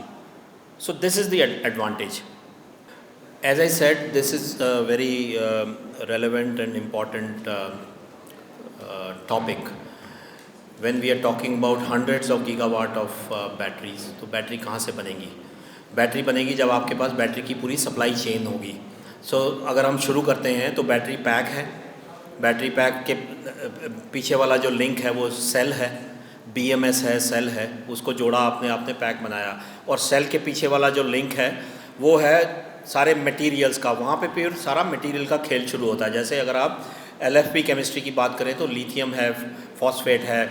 So this is the advantage. As I said, this is a very relevant and important topic when we are talking about hundreds of gigawatt of batteries. तो battery कहाँ से बनेगी? Battery बनेगी जब आपके पास battery की पूरी supply chain होगी. सो अगर हम शुरू करते हैं तो बैटरी पैक है, बैटरी पैक के पीछे वाला जो लिंक है वो सेल है, BMS है, सेल है, उसको जोड़ा आपने पैक बनाया. और सेल के पीछे वाला जो लिंक है वो है सारे मटेरियल्स का. वहाँ पे फिर सारा मटेरियल का खेल शुरू होता है. जैसे अगर आप LFP केमिस्ट्री की बात करें तो लिथियम है, फॉस्फेट है,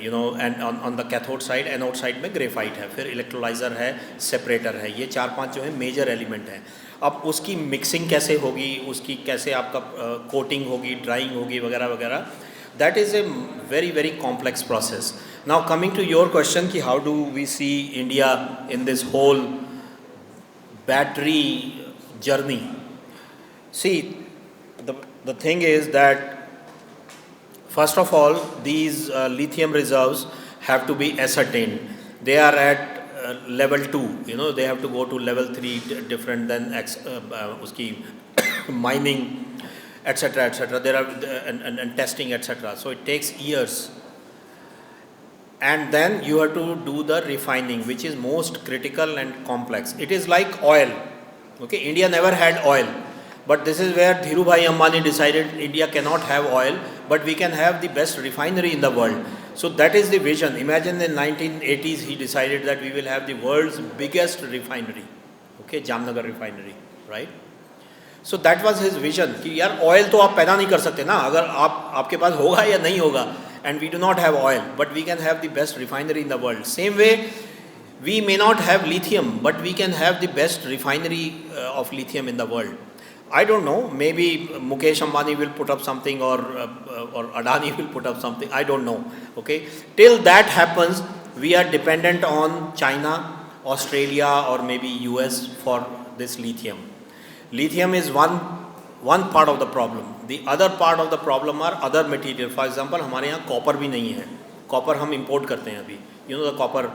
you know, and on the cathode side, anode side में ग्रेफाइट है, फिर इलेक्ट्रोलाइज़र है, सेपरेटर है. ये 4-5 जो है मेजर एलिमेंट हैं. अब उसकी मिक्सिंग कैसे होगी, उसकी कैसे आपका कोटिंग होगी, ड्राइंग होगी वगैरह वगैरह, that is a very very complex process. Now coming to your question कि how do we see India in this whole battery journey. See the thing is that first of all these lithium reserves have to be ascertained. They are at level 2, you know, they have to go to level 3 different than uski mining etc. There are and testing etc. So it takes years, and then you have to do the refining, which is most critical and complex. It is like oil. Okay, India never had oil, but this is where Dhirubhai Ambani decided India cannot have oil but we can have the best refinery in the world. So that is the vision. Imagine in 1980s he decided that we will have the world's biggest refinery, okay, Jamnagar refinery, right? So that was his vision कि यार oil तो आप पैदा नहीं कर सकते ना, अगर आपके पास होगा या नहीं होगा, and we do not have oil, but we can have the best refinery in the world. Same way, we may not have lithium, but we can have the best refinery of lithium in the world. I don't know, maybe Mukesh Ambani will put up something or Adani will put up something, I don't know, okay. Till that happens, we are dependent on China, Australia or maybe US for this lithium. Lithium is one part of the problem. The other part of the problem are other material. For example, हमारे यहाँ copper भी नहीं है. Copper हम import करते हैं अभी. You know the copper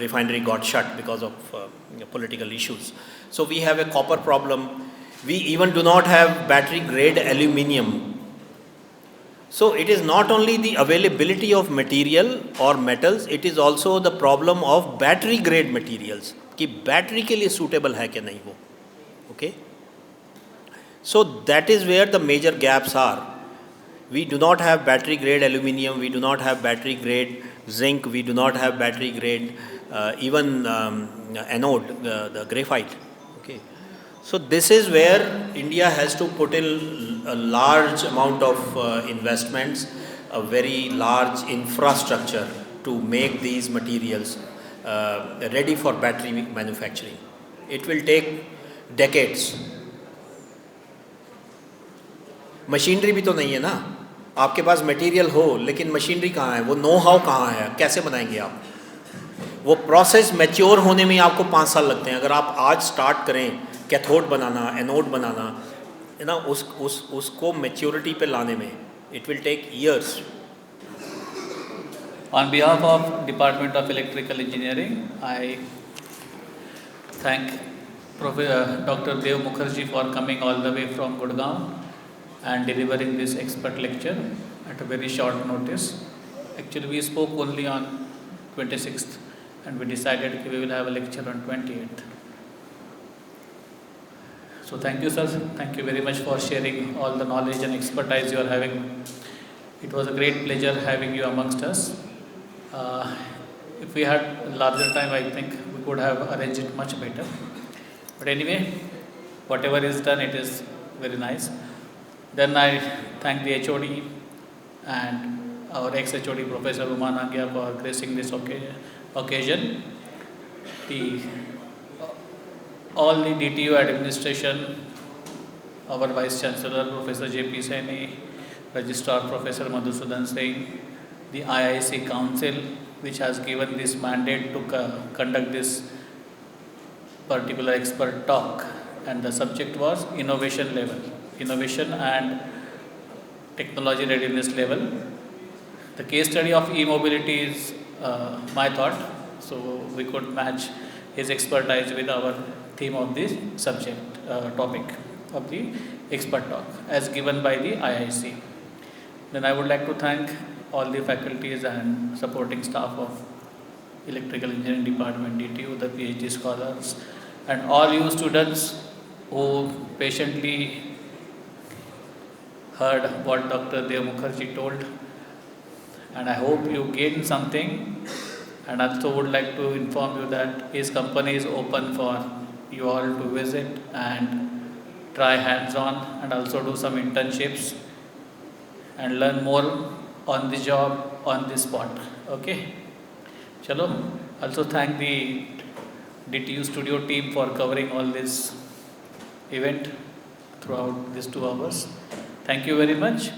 refinery got shut because of political issues. So we have a copper problem. We even do not have battery grade aluminium. So it is not only the availability of material or metals, it is also the problem of battery grade materials. कि battery के लिए suitable है क्या नहीं वो. Okay. So that is where the major gaps are. We do not have battery grade aluminium, we do not have battery grade zinc, we do not have battery grade even anode, the graphite. Okay. So this is where India has to put in a large amount of investments, a very large infrastructure to make these materials ready for battery manufacturing. It will take decades. Machinery भी तो नहीं है ना, आपके पास material हो लेकिन machinery कहाँ है, वो नो हाउ कहाँ है, कैसे बनाएंगे आप? वो प्रोसेस मैच्योर होने में आपको 5 साल लगते हैं. अगर आप आज स्टार्ट करें कैथोड बनाना, एनोड बनाना, है ना, उसको मैच्योरिटी पे लाने में it will take years. On behalf of Department of Electrical Engineering, I thank Dr. Dev Mukherjee for coming all the way from Gurgaon and delivering this expert lecture at a very short notice. Actually, we spoke only on 26th and we decided that we will have a lecture on 28th. So thank you, sir. Thank you very much for sharing all the knowledge and expertise you are having. It was a great pleasure having you amongst us. If we had larger time, I think we could have arranged it much better. But anyway, whatever is done, it is very nice. Then I thank the HOD and our ex-HOD Professor Uma Nangia for gracing this occasion. All the DTU administration, our Vice Chancellor Professor J.P. Saini, Registrar Professor Madhusudan Singh, the IIC Council, which has given this mandate to conduct this particular expert talk, and the subject was innovation and technology readiness level. The case study of e-mobility is my thought, so we could match his expertise with our theme of this subject, topic of the expert talk as given by the IIC. Then I would like to thank all the faculties and supporting staff of Electrical Engineering Department, DTU, the PhD scholars, and all you students who patiently heard what Dr. Dev Mukherjee told, and I hope you gained something. And also would like to inform you that his company is open for you all to visit and try hands-on and also do some internships and learn more on the job, on the spot. Okay? Chalo. Also thank the DTU studio team for covering all this event throughout these 2 hours. Thank you very much.